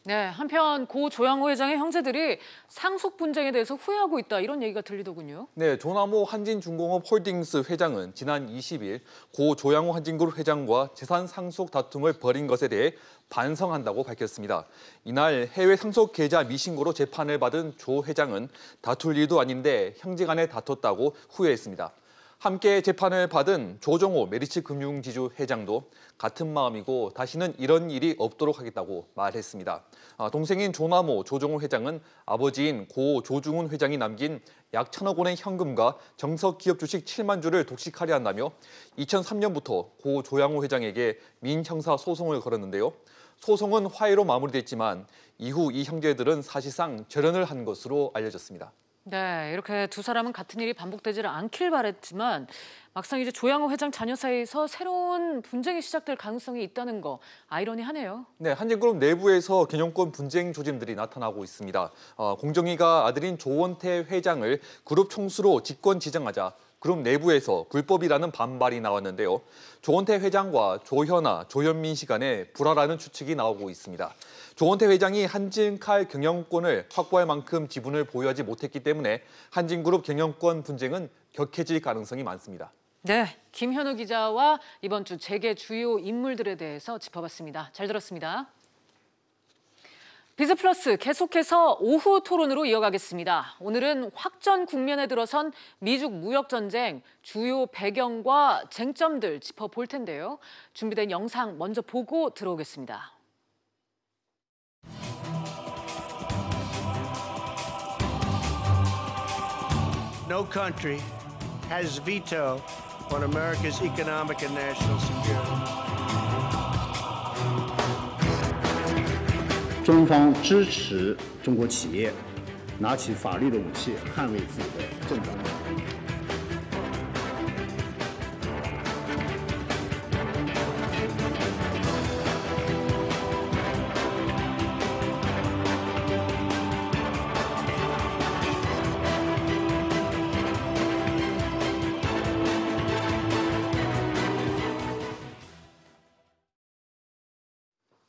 네, 한편 고 조양호 회장의 형제들이 상속 분쟁에 대해서 후회하고 있다 이런 얘기가 들리더군요. 네, 조남호 한진중공업 홀딩스 회장은 지난 20일 고 조양호 한진그룹 회장과 재산 상속 다툼을 벌인 것에 대해 반성한다고 밝혔습니다. 이날 해외 상속 계좌 미신고로 재판을 받은 조 회장은 다툴 일도 아닌데 형제 간에 다퉜다고 후회했습니다. 함께 재판을 받은 조정호 메리츠금융지주 회장도 같은 마음이고 다시는 이런 일이 없도록 하겠다고 말했습니다. 동생인 조남호 조정호 회장은 아버지인 고 조중훈 회장이 남긴 약 1,000억 원의 현금과 정석 기업 주식 7만 주를 독식하려 한다며 2003년부터 고 조양호 회장에게 민형사 소송을 걸었는데요. 소송은 화해로 마무리됐지만 이후 이 형제들은 사실상 절연을 한 것으로 알려졌습니다. 네, 이렇게 두 사람은 같은 일이 반복되지를 않길 바랬지만 막상 이제 조양호 회장 자녀 사이에서 새로운 분쟁이 시작될 가능성이 있다는 거 아이러니하네요. 네, 한진그룹 내부에서 경영권 분쟁 조짐들이 나타나고 있습니다. 공정위가 아들인 조원태 회장을 그룹 총수로 직권 지정하자 그룹 내부에서 불법이라는 반발이 나왔는데요. 조원태 회장과 조현아, 조현민 씨 간에 불화라는 추측이 나오고 있습니다. 조원태 회장이 한진칼 경영권을 확보할 만큼 지분을 보유하지 못했기 때문에 한진그룹 경영권 분쟁은 격해질 가능성이 많습니다. 네, 김현우 기자와 이번 주 재계 주요 인물들에 대해서 짚어봤습니다. 잘 들었습니다. 비즈플러스 계속해서 오후 토론으로 이어가겠습니다. 오늘은 확전 국면에 들어선 미중 무역 전쟁 주요 배경과 쟁점들 짚어볼 텐데요. 준비된 영상 먼저 보고 들어오겠습니다. No country has veto on America's economic and national security. 中方支持中国企业拿起法律的武器，捍卫自己的正当权利。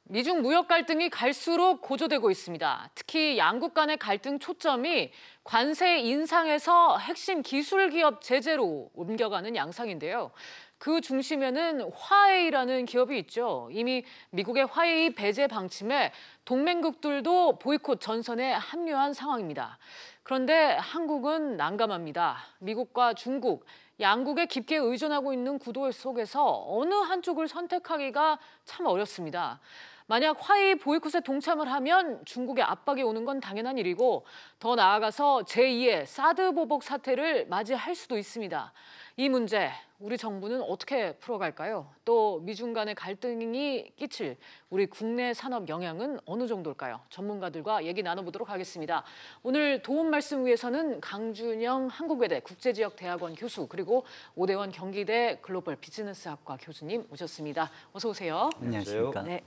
미중 무역 갈등이 갈수록 고조되고 있습니다. 특히 양국 간의 갈등 초점이 관세 인상에서 핵심 기술 기업 제재로 옮겨가는 양상인데요. 그 중심에는 화웨이라는 기업이 있죠. 이미 미국의 화웨이 배제 방침에 동맹국들도 보이콧 전선에 합류한 상황입니다. 그런데 한국은 난감합니다. 미국과 중국, 양국에 깊게 의존하고 있는 구도 속에서 어느 한쪽을 선택하기가 참 어렵습니다. 만약 화웨이 보이콧에 동참을 하면 중국의 압박이 오는 건 당연한 일이고 더 나아가서 제2의 사드 보복 사태를 맞이할 수도 있습니다. 이 문제 우리 정부는 어떻게 풀어갈까요? 또 미중 간의 갈등이 끼칠 우리 국내 산업 영향은 어느 정도일까요? 전문가들과 얘기 나눠보도록 하겠습니다. 오늘 도움 말씀 위해서는 강준영 한국외대 국제지역대학원 교수 그리고 오대원 경기대 글로벌 비즈니스학과 교수님 오셨습니다. 어서 오세요. 안녕하십니까. 네.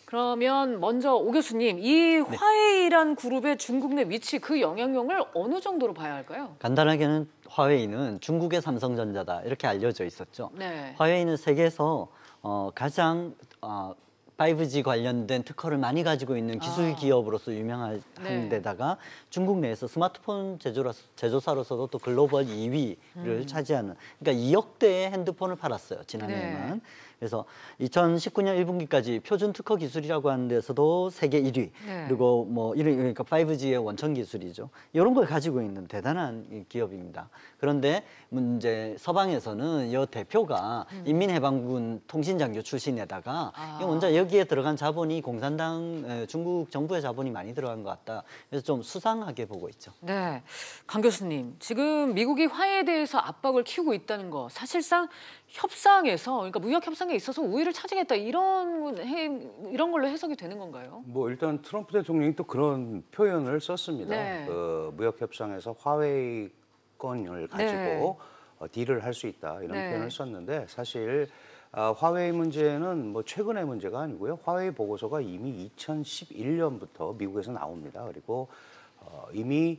그러면 먼저 오 교수님, 이 화웨이란 그룹의 중국 내 위치, 그 영향력을 어느 정도로 봐야 할까요? 간단하게는 화웨이는 중국의 삼성전자다 이렇게 알려져 있었죠. 네. 화웨이는 세계에서 가장 5G 관련된 특허를 많이 가지고 있는 기술 기업으로서 유명한 데다가 중국 내에서 스마트폰 제조사로서도 또 글로벌 2위를 차지하는, 그러니까 2억 대의 핸드폰을 팔았어요, 지난해에만. 네. 그래서 2019년 1분기까지 표준 특허 기술이라고 하는 데서도 세계 1위. 네. 그리고 뭐 그러니까 5G의 원천 기술이죠. 이런 걸 가지고 있는 대단한 기업입니다. 그런데 문제 서방에서는 이 대표가 인민해방군 통신장교 출신에다가 원자 여기에 들어간 자본이 공산당 중국 정부의 자본이 많이 들어간 것 같다. 그래서 좀 수상하게 보고 있죠. 네, 강 교수님, 지금 미국이 화해에 대해서 압박을 키우고 있다는 거 사실상 협상에서, 그러니까 무역 협상에 있어서 우위를 차지했다 이런 걸로 해석이 되는 건가요? 뭐 일단 트럼프 대통령이 또 그런 표현을 썼습니다. 네. 무역 협상에서 화웨이 건을 가지고 딜을 할 수 있다 이런 표현을 썼는데 사실 화웨이 문제는 뭐 최근의 문제가 아니고요. 화웨이 보고서가 이미 2011년부터 미국에서 나옵니다. 그리고 이미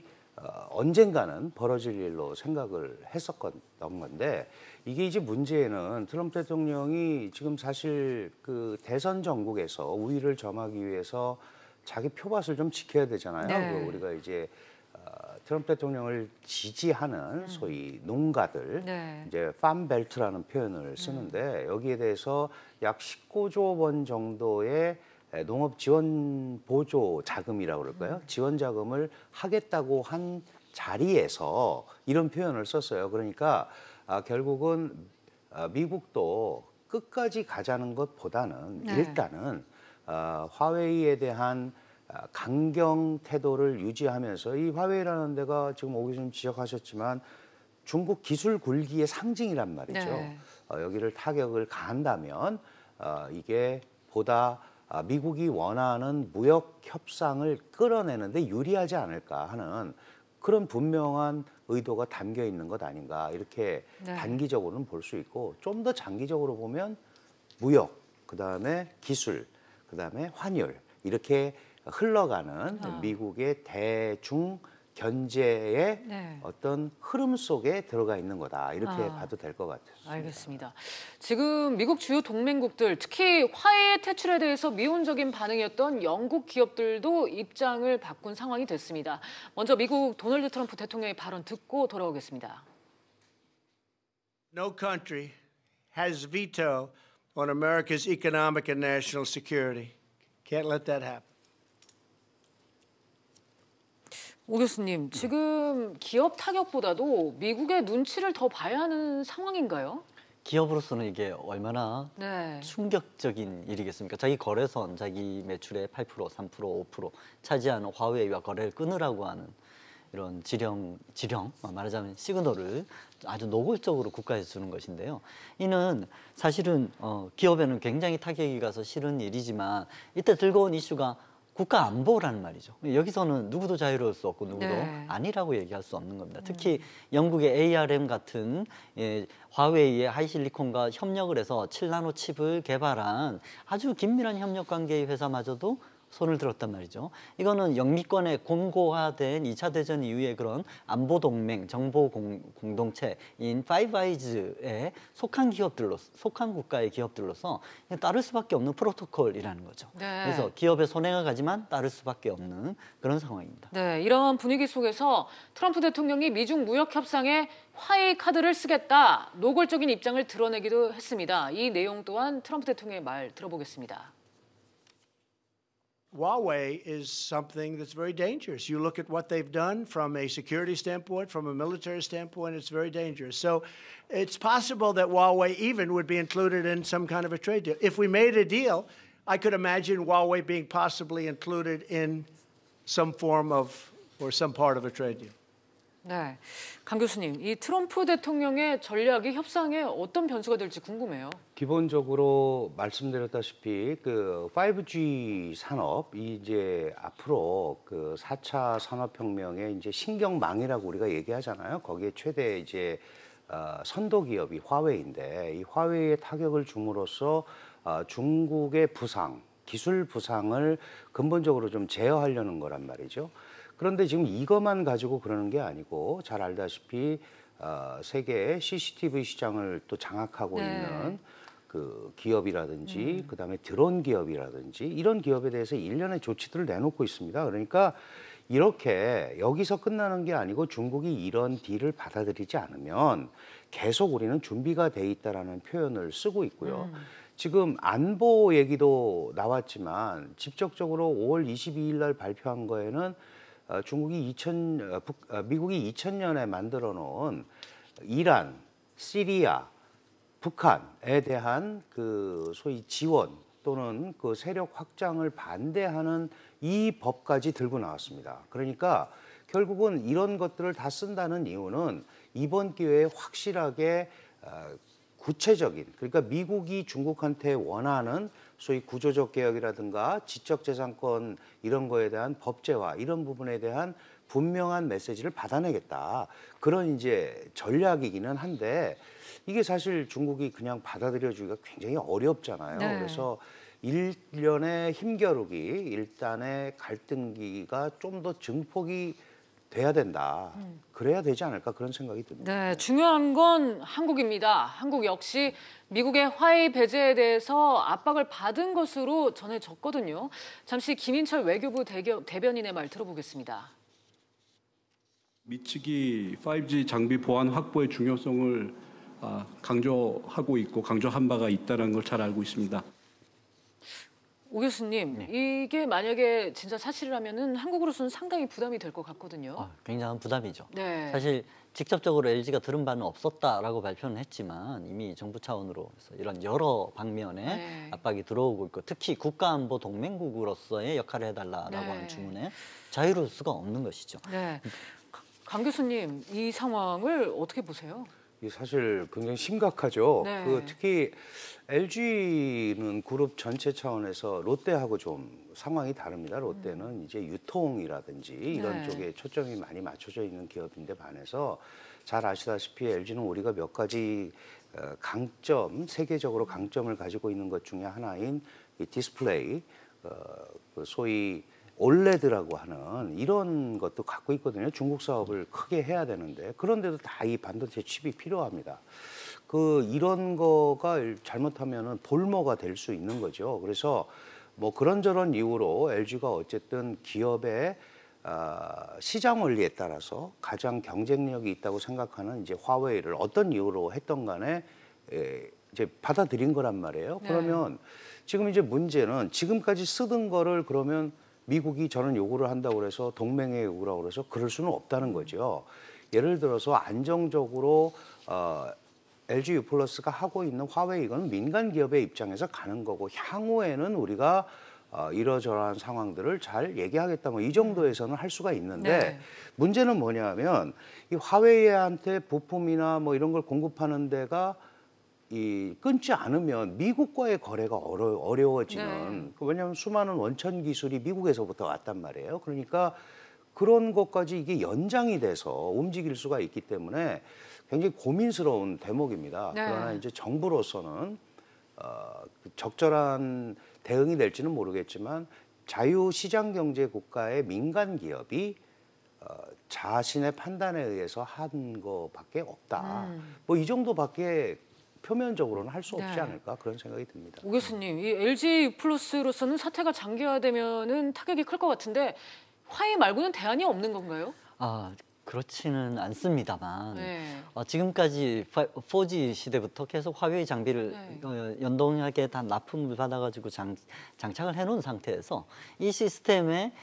언젠가는 벌어질 일로 생각을 했었던 건데 이게 이제 문제는 트럼프 대통령이 지금 사실 그 대선 전국에서 우위를 점하기 위해서 자기 표밭을 좀 지켜야 되잖아요. 네. 우리가 이제 트럼프 대통령을 지지하는 소위 농가들, 이제 팜벨트라는 표현을 쓰는데 여기에 대해서 약 19조 원 정도의 농업 지원 보조 자금이라고 그럴까요? 지원 자금을 하겠다고 한 자리에서 이런 표현을 썼어요. 그러니까 결국은 미국도 끝까지 가자는 것보다는 일단은 화웨이에 대한 강경 태도를 유지하면서 이 화웨이라는 데가 지금 오 교수님 지적하셨지만 중국 기술 굴기의 상징이란 말이죠. 여기를 타격을 가한다면 이게 보다 미국이 원하는 무역 협상을 끌어내는데 유리하지 않을까 하는 그런 분명한 의도가 담겨 있는 것 아닌가 이렇게 단기적으로는 볼 수 있고 좀 더 장기적으로 보면 무역, 그다음에 기술, 그다음에 환율 이렇게 흘러가는 미국의 대중 견제의 어떤 흐름 속에 들어가 있는 거다 이렇게 봐도 될 것 같아요. 알겠습니다. 지금 미국 주요 동맹국들 특히 화해의 퇴출에 대해서 미온적인 반응이었던 영국 기업들도 입장을 바꾼 상황이 됐습니다. 먼저 미국 도널드 트럼프 대통령의 발언 듣고 돌아오겠습니다. No country has veto on America's economic and national security. Can't let that happen. 오 교수님, 지금 기업 타격보다도 미국의 눈치를 더 봐야 하는 상황인가요? 기업으로서는 이게 얼마나 네. 충격적인 일이겠습니까? 자기 거래선, 자기 매출의 8%, 3%, 5% 차지하는 화웨이와 거래를 끊으라고 하는 이런 지령, 말하자면 시그널을 아주 노골적으로 국가에서 주는 것인데요. 이는 사실은 기업에는 굉장히 타격이 가서 싫은 일이지만 이때 들고 온 이슈가 국가 안보라는 말이죠. 여기서는 누구도 자유로울 수 없고 누구도 아니라고 얘기할 수 없는 겁니다. 특히 영국의 ARM 같은 화웨이의 하이실리콘과 협력을 해서 7나노 칩을 개발한 아주 긴밀한 협력 관계의 회사마저도 손을 들었단 말이죠. 이거는 영미권에 공고화된 2차 대전 이후의 그런 안보 동맹, 정보 공동체인 파이브 아이즈에 속한 국가의 기업들로서 따를 수밖에 없는 프로토콜이라는 거죠. 네. 그래서 기업의 손해가 가지만 따를 수밖에 없는 그런 상황입니다. 네, 이러한 분위기 속에서 트럼프 대통령이 미중 무역 협상에 화해의 카드를 쓰겠다, 노골적인 입장을 드러내기도 했습니다. 이 내용 또한 트럼프 대통령의 말 들어보겠습니다. Huawei is something that's very dangerous. You look at what they've done from a security standpoint, from a military standpoint, it's very dangerous. So it's possible that Huawei even would be included in some kind of a trade deal. If we made a deal, I could imagine Huawei being possibly included in some form of or some part of a trade deal. 네, 강 교수님, 이 트럼프 대통령의 전략이 협상에 어떤 변수가 될지 궁금해요. 기본적으로 말씀드렸다시피 그 5G 산업이 이제 앞으로 그 4차 산업혁명의 이제 신경망이라고 우리가 얘기하잖아요. 거기에 최대 이제 선도 기업이 화웨이인데 이 화웨이에 타격을 줌으로써 중국의 부상, 기술 부상을 근본적으로 좀 제어하려는 거란 말이죠. 그런데 지금 이것만 가지고 그러는 게 아니고 잘 알다시피 세계의 CCTV 시장을 또 장악하고 있는 그 기업이라든지 그다음에 드론 기업이라든지 이런 기업에 대해서 일련의 조치들을 내놓고 있습니다. 그러니까 이렇게 여기서 끝나는 게 아니고 중국이 이런 딜을 받아들이지 않으면 계속 우리는 준비가 돼 있다라는 표현을 쓰고 있고요. 지금 안보 얘기도 나왔지만 직접적으로 5월 22일 날 발표한 거에는 미국이 2000년에 만들어 놓은 이란, 시리아, 북한에 대한 그 소위 지원 또는 그 세력 확장을 반대하는 이 법까지 들고 나왔습니다. 그러니까 결국은 이런 것들을 다 쓴다는 이유는 이번 기회에 확실하게 구체적인, 그러니까 미국이 중국한테 원하는 소위 구조적 개혁이라든가 지적재산권 이런 거에 대한 법제화 이런 부분에 대한 분명한 메시지를 받아내겠다. 그런 이제 전략이기는 한데 이게 사실 중국이 그냥 받아들여주기가 굉장히 어렵잖아요. 네. 그래서 일련의 힘겨루기, 일단의 갈등기가 좀 더 증폭이 돼야 된다. 그래야 되지 않을까 그런 생각이 듭니다. 네, 중요한 건 한국입니다. 한국 역시 미국의 화웨이 배제에 대해서 압박을 받은 것으로 전해졌거든요. 잠시 김인철 외교부 대변인의 말 들어보겠습니다. 미 측이 5G 장비 보안 확보의 중요성을 강조하고 있고 강조한 바가 있다는 걸 잘 알고 있습니다. 오 교수님, 이게 만약에 진짜 사실이라면은 한국으로서는 상당히 부담이 될 것 같거든요. 굉장한 부담이죠. 네. 사실 직접적으로 LG가 들은 바는 없었다라고 발표는 했지만 이미 정부 차원으로 이런 여러 방면에 압박이 들어오고 있고 특히 국가안보 동맹국으로서의 역할을 해달라라고 하는 주문에 자유로울 수가 없는 것이죠. 네. 강 교수님, 이 상황을 어떻게 보세요? 이게 사실 굉장히 심각하죠. 네. 특히 LG는 그룹 전체 차원에서 롯데하고 좀 상황이 다릅니다. 롯데는 이제 유통이라든지 이런 쪽에 초점이 많이 맞춰져 있는 기업인데 반해서 잘 아시다시피 LG는 우리가 몇 가지 강점, 세계적으로 강점을 가지고 있는 것 중에 하나인 이 디스플레이, 그 소위 올레드라고 하는 이런 것도 갖고 있거든요. 중국 사업을 크게 해야 되는데 그런데도 다 이 반도체 칩이 필요합니다. 이런 거가 잘못하면은 볼모가 될 수 있는 거죠. 그래서 뭐 그런저런 이유로 LG가 어쨌든 기업의 시장 원리에 따라서 가장 경쟁력이 있다고 생각하는 이제 화웨이를 어떤 이유로 했던 간에 이제 받아들인 거란 말이에요. 그러면 지금 이제 문제는 지금까지 쓰던 거를 그러면 미국이 저는 요구를 한다고 그래서 동맹의 요구라고 그래서 그럴 수는 없다는 거죠. 예를 들어서 안정적으로 LG U+가 하고 있는 화웨이 이건 민간 기업의 입장에서 가는 거고 향후에는 우리가 이러저러한 상황들을 잘 얘기하겠다 뭐 이 정도에서는 할 수가 있는데 네. 문제는 뭐냐면 이 화웨이한테 부품이나 뭐 이런 걸 공급하는 데가 끊지 않으면 미국과의 거래가 어려워지는 네. 왜냐하면 수많은 원천 기술이 미국에서부터 왔단 말이에요. 그러니까 그런 것까지 이게 연장이 돼서 움직일 수가 있기 때문에 굉장히 고민스러운 대목입니다. 네. 그러나 이제 정부로서는 적절한 대응이 될지는 모르겠지만 자유시장 경제 국가의 민간 기업이 자신의 판단에 의해서 한 것밖에 없다. 뭐 이 정도밖에 표면적으로는 할 수 없지 네. 않을까 그런 생각이 듭니다. 오 교수님, 이 LG U+로서는 사태가 장기화되면은 타격이 클 것 같은데 화웨이 말고는 대안이 없는 건가요? 그렇지는 않습니다만 네. 지금까지 4G 시대부터 계속 화웨이 장비를 네. 연동하게 다 납품을 받아가지고 장착을 해놓은 상태에서 이 시스템에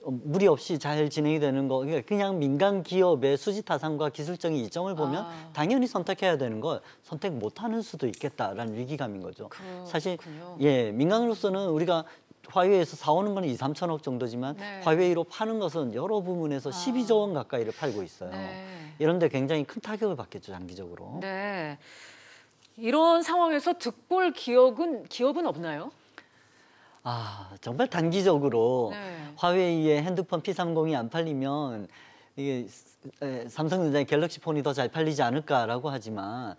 무리 없이 잘 진행이 되는 거 그냥 민간 기업의 수지타산과 기술적인 이점을 보면 당연히 선택해야 되는 걸 선택 못하는 수도 있겠다라는 위기감인 거죠. 사실 예 민간으로서는 우리가 화웨이에서 사오는 건 2, 3천억 정도지만 네. 화웨이로 파는 것은 여러 부문에서 12조 원 가까이를 팔고 있어요. 네. 이런데 굉장히 큰 타격을 받겠죠, 장기적으로. 네. 이런 상황에서 득볼 기업은 없나요? 정말 단기적으로 네. 화웨이의 핸드폰 P30이 안 팔리면 이게 삼성전자의 갤럭시 폰이 더 잘 팔리지 않을까라고 하지만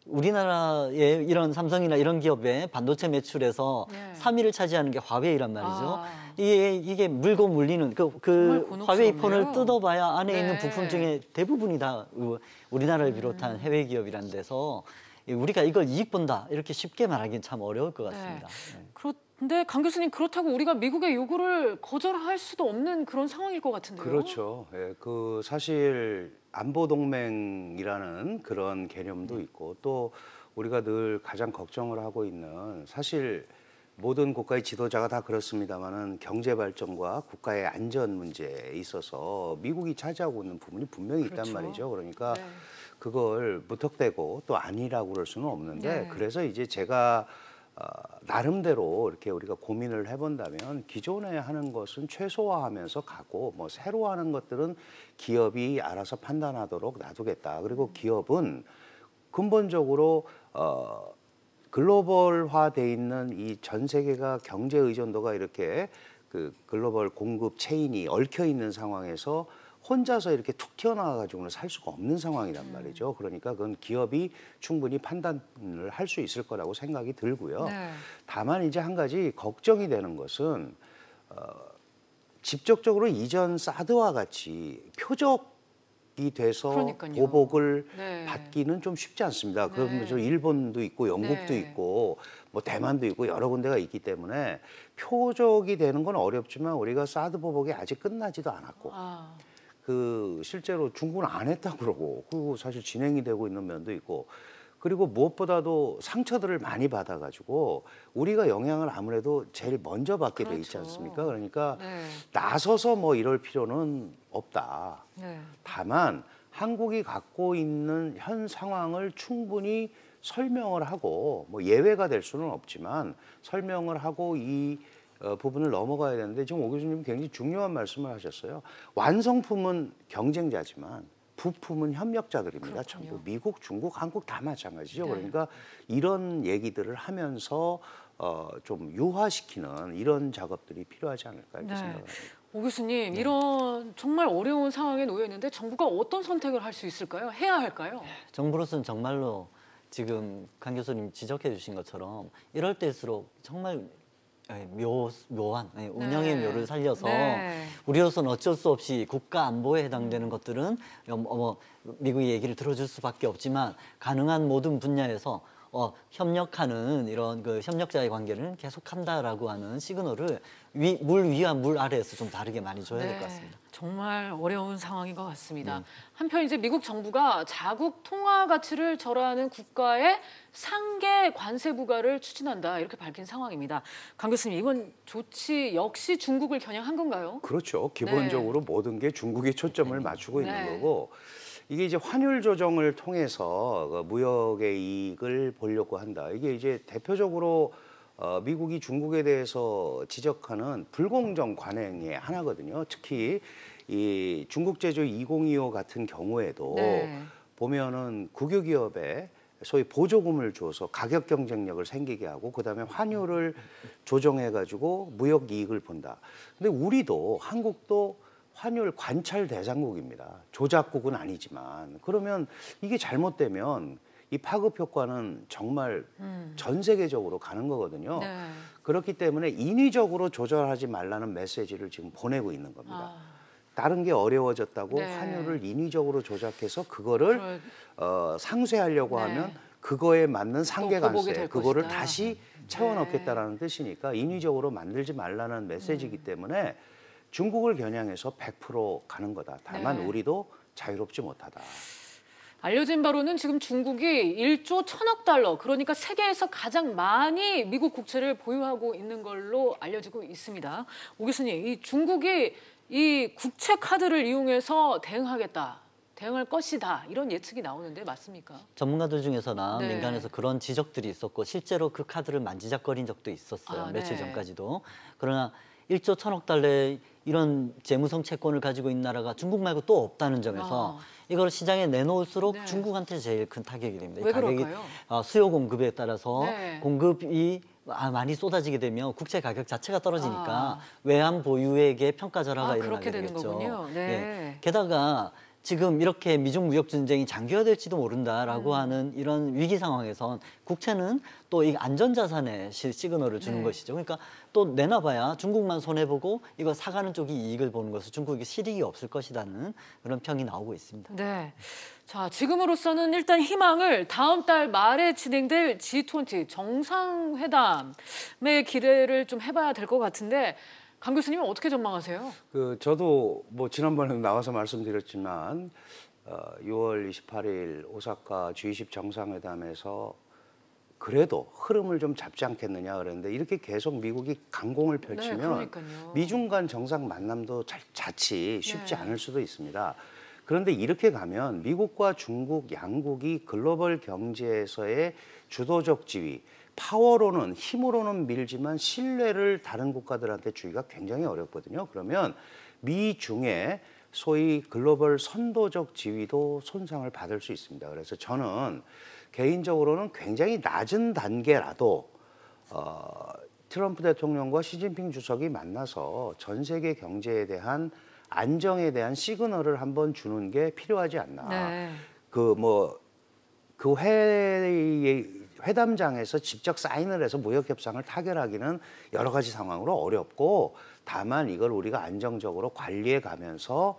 우리나라의 이런 삼성이나 이런 기업의 반도체 매출에서 네. 3위를 차지하는 게 화웨이란 말이죠. 이게 물고 물리는 그 화웨이 폰을 뜯어봐야 안에 네. 있는 부품 중에 대부분이 다 우리나라를 비롯한 해외 기업이란 데서 우리가 이걸 이익 본다 이렇게 쉽게 말하기는 참 어려울 것 같습니다. 네. 그런데 강 교수님 그렇다고 우리가 미국의 요구를 거절할 수도 없는 그런 상황일 것 같은데요. 그렇죠. 예, 사실 안보 동맹이라는 그런 개념도 있고 또 우리가 늘 가장 걱정을 하고 있는 사실 모든 국가의 지도자가 다 그렇습니다만은 경제 발전과 국가의 안전 문제에 있어서 미국이 차지하고 있는 부분이 분명히 있단 그렇죠. 말이죠. 그러니까 네. 그걸 무턱대고 또 아니라고 그럴 수는 없는데 네. 그래서 이제 제가 나름대로 이렇게 우리가 고민을 해본다면 기존에 하는 것은 최소화하면서 가고 뭐 새로 하는 것들은 기업이 알아서 판단하도록 놔두겠다. 그리고 기업은 근본적으로 글로벌화돼 있는 이 전 세계가 경제 의존도가 이렇게 그 글로벌 공급 체인이 얽혀 있는 상황에서 혼자서 이렇게 툭 튀어나와가지고는 살 수가 없는 상황이란 말이죠. 그러니까 그건 기업이 충분히 판단을 할 수 있을 거라고 생각이 들고요. 네. 다만 이제 한 가지 걱정이 되는 것은 직접적으로 이전 사드와 같이 표적이 돼서 그러니까요. 보복을 네. 받기는 좀 쉽지 않습니다. 네. 그럼 저 일본도 있고 영국도 네. 있고 뭐 대만도 있고 여러 군데가 있기 때문에 표적이 되는 건 어렵지만 우리가 사드 보복이 아직 끝나지도 않았고 실제로 중국은 안 했다고 그러고 그리고 사실 진행이 되고 있는 면도 있고 그리고 무엇보다도 상처들을 많이 받아가지고 우리가 영향을 아무래도 제일 먼저 받게 돼 있지 않습니까? 그러니까 네. 나서서 뭐 이럴 필요는 없다. 네. 다만 한국이 갖고 있는 현 상황을 충분히 설명을 하고 뭐 예외가 될 수는 없지만 설명을 하고 이 부분을 넘어가야 되는데 지금 오 교수님 굉장히 중요한 말씀을 하셨어요. 완성품은 경쟁자지만 부품은 협력자들입니다. 전부 미국, 중국, 한국 다 마찬가지죠. 네. 그러니까 이런 얘기들을 하면서 좀 유화시키는 이런 작업들이 필요하지 않을까 이렇게 생각합니다. 오 교수님, 이런 정말 어려운 상황에 놓여 있는데 정부가 어떤 선택을 할 수 있을까요? 해야 할까요? 정부로서는 정말로 지금 강 교수님 지적해 주신 것처럼 이럴 때일수록 정말 묘한 운영의 묘를 살려서 우리로서는 어쩔 수 없이 국가 안보에 해당되는 것들은 미국의 얘기를 들어줄 수밖에 없지만 가능한 모든 분야에서 협력하는 이런 그 협력자의 관계를 계속한다라고 하는 시그널을 물 위와 물 아래에서 좀 다르게 많이 줘야 될 것 같습니다. 정말 어려운 상황인 것 같습니다. 한편 이제 미국 정부가 자국 통화 가치를 절하하는 국가에 상계 관세 부과를 추진한다 이렇게 밝힌 상황입니다. 강 교수님, 이번 조치 역시 중국을 겨냥한 건가요? 그렇죠. 기본적으로 모든 게 중국에 초점을 맞추고 있는 거고 이게 이제 환율 조정을 통해서 무역의 이익을 보려고 한다. 이게 이제 대표적으로 미국이 중국에 대해서 지적하는 불공정 관행의 하나거든요. 특히 이 중국 제조 2025 같은 경우에도 보면은 국유기업에 소위 보조금을 줘서 가격 경쟁력을 생기게 하고 그다음에 환율을 조정해가지고 무역 이익을 본다. 근데 우리도 한국도 환율 관찰 대상국입니다. 조작국은 아니지만 그러면 이게 잘못되면 이 파급 효과는 정말 전 세계적으로 가는 거거든요. 그렇기 때문에 인위적으로 조절하지 말라는 메시지를 지금 보내고 있는 겁니다. 다른 게 어려워졌다고 환율을 인위적으로 조작해서 그거를 상쇄하려고 하면 그거에 맞는 상계 관세, 그거를 다시 채워넣겠다라는 뜻이니까 인위적으로 만들지 말라는 메시지이기 때문에 중국을 겨냥해서 100% 가는 거다. 다만 우리도 자유롭지 못하다. 알려진 바로는 지금 중국이 1조 1,000억 달러, 그러니까 세계에서 가장 많이 미국 국채를 보유하고 있는 걸로 알려지고 있습니다. 오 교수님, 이 중국이 이 국채 카드를 이용해서 대응할 것이다 이런 예측이 나오는데 맞습니까? 전문가들 중에서나 민간에서 그런 지적들이 있었고 실제로 그 카드를 만지작거린 적도 있었어요. 며칠 전까지도. 그러나 1조 1,000억 달러의 이런 재무성 채권을 가지고 있는 나라가 중국 말고 또 없다는 점에서 이걸 시장에 내놓을수록 중국한테 제일 큰 타격이 됩니다. 왜 가격이 그럴까요? 수요 공급에 따라서 공급이 많이 쏟아지게 되면 국채 가격 자체가 떨어지니까 외환 보유액의 평가 절하가 일어나게 되겠죠. 거군요. 게다가 지금 이렇게 미중 무역 전쟁이 장기화될지도 모른다라고 하는 이런 위기 상황에선 국채는 또 이 안전자산의 시그널을 주는 것이죠. 그러니까 또 내놔봐야 중국만 손해보고 이거 사가는 쪽이 이익을 보는 것을 중국이 실익이 없을 것이라는 그런 평이 나오고 있습니다. 네. 자, 지금으로서는 일단 희망을 다음 달 말에 진행될 G20 정상회담에 기대를 좀 해봐야 될 것 같은데 강 교수님은 어떻게 전망하세요? 저도 뭐 지난번에 나와서 말씀드렸지만 6월 28일 오사카 G20 정상회담에서 그래도 흐름을 좀 잡지 않겠느냐 그랬는데 이렇게 계속 미국이 강공을 펼치면 미중 간 정상 만남도 자칫 쉽지 않을 수도 있습니다. 그런데 이렇게 가면 미국과 중국 양국이 글로벌 경제에서의 주도적 지위, 파워로는 힘으로는 밀지만 신뢰를 다른 국가들한테 주기가 굉장히 어렵거든요. 그러면 미중의 소위 글로벌 선도적 지위도 손상을 받을 수 있습니다. 그래서 저는 개인적으로는 굉장히 낮은 단계라도 트럼프 대통령과 시진핑 주석이 만나서 전 세계 경제에 대한 안정에 대한 시그널을 한번 주는 게 필요하지 않나. 그 회담장에서 직접 사인을 해서 무역 협상을 타결하기는 여러 가지 상황으로 어렵고 다만 이걸 우리가 안정적으로 관리해 가면서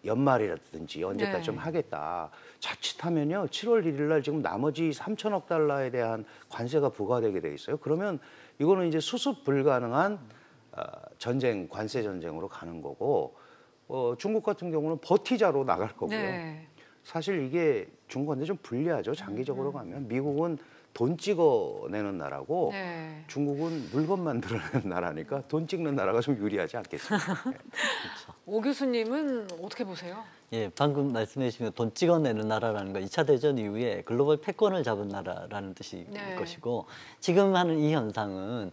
연말이라든지 언제까지 좀 하겠다. 자칫하면요. 7월 1일 날 지금 나머지 3천억 달러에 대한 관세가 부과되게 돼 있어요. 그러면 이거는 이제 수습 불가능한 전쟁, 관세 전쟁으로 가는 거고 중국 같은 경우는 버티자로 나갈 거고요. 사실 이게 중국한테 좀 불리하죠. 장기적으로 가면. 미국은 돈 찍어내는 나라고 중국은 물건 만들어내는 나라니까 돈 찍는 나라가 좀 유리하지 않겠습니까? 오 교수님은 어떻게 보세요? 예, 방금 말씀해 주신 돈 찍어내는 나라라는 건 2차 대전 이후에 글로벌 패권을 잡은 나라라는 뜻일 것이고 지금 하는 이 현상은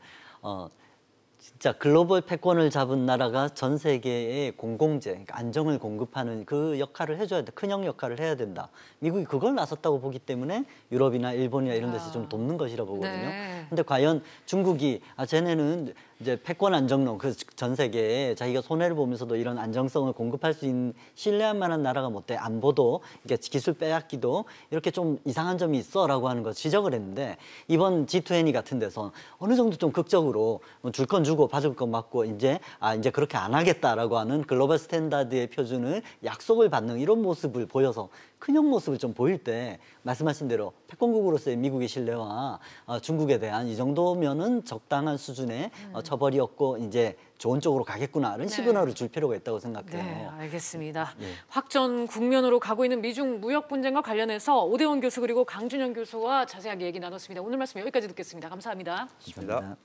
진짜 글로벌 패권을 잡은 나라가 전 세계의 공공재, 그러니까 안정을 공급하는 그 역할을 해줘야 돼. 큰형 역할을 해야 된다. 미국이 그걸 나섰다고 보기 때문에 유럽이나 일본이나 이런 데서 좀 돕는 것이라 보거든요. 근데 과연 중국이 쟤네는 이제 패권 안정론, 그 전 세계에 자기가 손해를 보면서도 이런 안정성을 공급할 수 있는 신뢰할 만한 나라가 못 돼. 안보도 이게 기술 빼앗기도 이렇게 좀 이상한 점이 있어라고 하는 거 지적을 했는데 이번 G20 같은 데서 어느 정도 좀 극적으로 줄 건 주고 받을 건 받고 이제 그렇게 안 하겠다라고 하는 글로벌 스탠다드의 표준을 약속을 받는 이런 모습을 보여서 큰형 모습을 좀 보일 때 말씀하신 대로 패권국으로서의 미국의 신뢰와 중국에 대한 이 정도면은 적당한 수준의 처벌이었고 이제 좋은 쪽으로 가겠구나 이런 시그널을 줄 필요가 있다고 생각해요. 네, 알겠습니다. 확전 국면으로 가고 있는 미중 무역 분쟁과 관련해서 오대원 교수 그리고 강준영 교수와 자세하게 얘기 나눴습니다. 오늘 말씀 여기까지 듣겠습니다. 감사합니다. 감사합니다.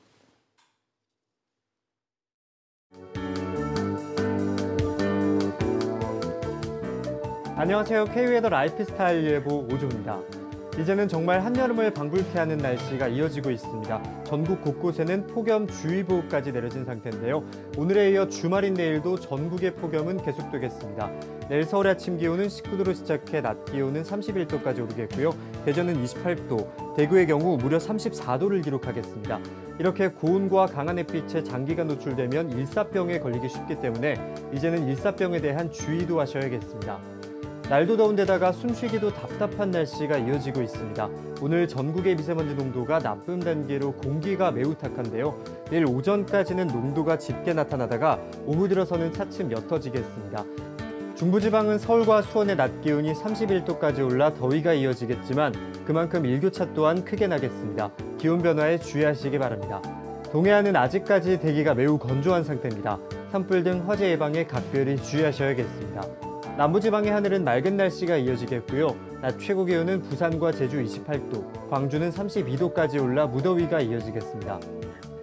안녕하세요. K웨더 라이프스타일 예보 오조입니다. 이제는 정말 한여름을 방불케 하는 날씨가 이어지고 있습니다. 전국 곳곳에는 폭염주의보까지 내려진 상태인데요. 오늘에 이어 주말인 내일도 전국의 폭염은 계속되겠습니다. 내일 서울의 아침 기온은 19도로 시작해 낮 기온은 31도까지 오르겠고요. 대전은 28도, 대구의 경우 무려 34도를 기록하겠습니다. 이렇게 고온과 강한 햇빛에 장기간 노출되면 일사병에 걸리기 쉽기 때문에 이제는 일사병에 대한 주의도 하셔야겠습니다. 날도 더운데다가 숨쉬기도 답답한 날씨가 이어지고 있습니다. 오늘 전국의 미세먼지 농도가 나쁨 단계로 공기가 매우 탁한데요. 내일 오전까지는 농도가 짙게 나타나다가 오후 들어서는 차츰 옅어지겠습니다. 중부지방은 서울과 수원의 낮 기온이 31도까지 올라 더위가 이어지겠지만 그만큼 일교차 또한 크게 나겠습니다. 기온 변화에 주의하시기 바랍니다. 동해안은 아직까지 대기가 매우 건조한 상태입니다. 산불 등 화재 예방에 각별히 주의하셔야겠습니다. 남부지방의 하늘은 맑은 날씨가 이어지겠고요. 낮 최고 기온은 부산과 제주 28도, 광주는 32도까지 올라 무더위가 이어지겠습니다.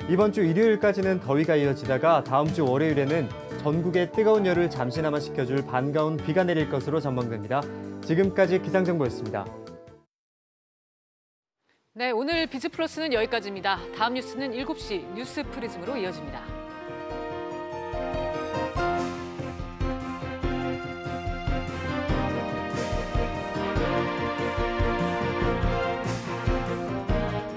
이번 주 일요일까지는 더위가 이어지다가 다음 주 월요일에는 전국의 뜨거운 열을 잠시나마 식혀줄 반가운 비가 내릴 것으로 전망됩니다. 지금까지 기상정보였습니다. 네, 오늘 비즈플러스는 여기까지입니다. 다음 뉴스는 7시 뉴스 프리즘으로 이어집니다.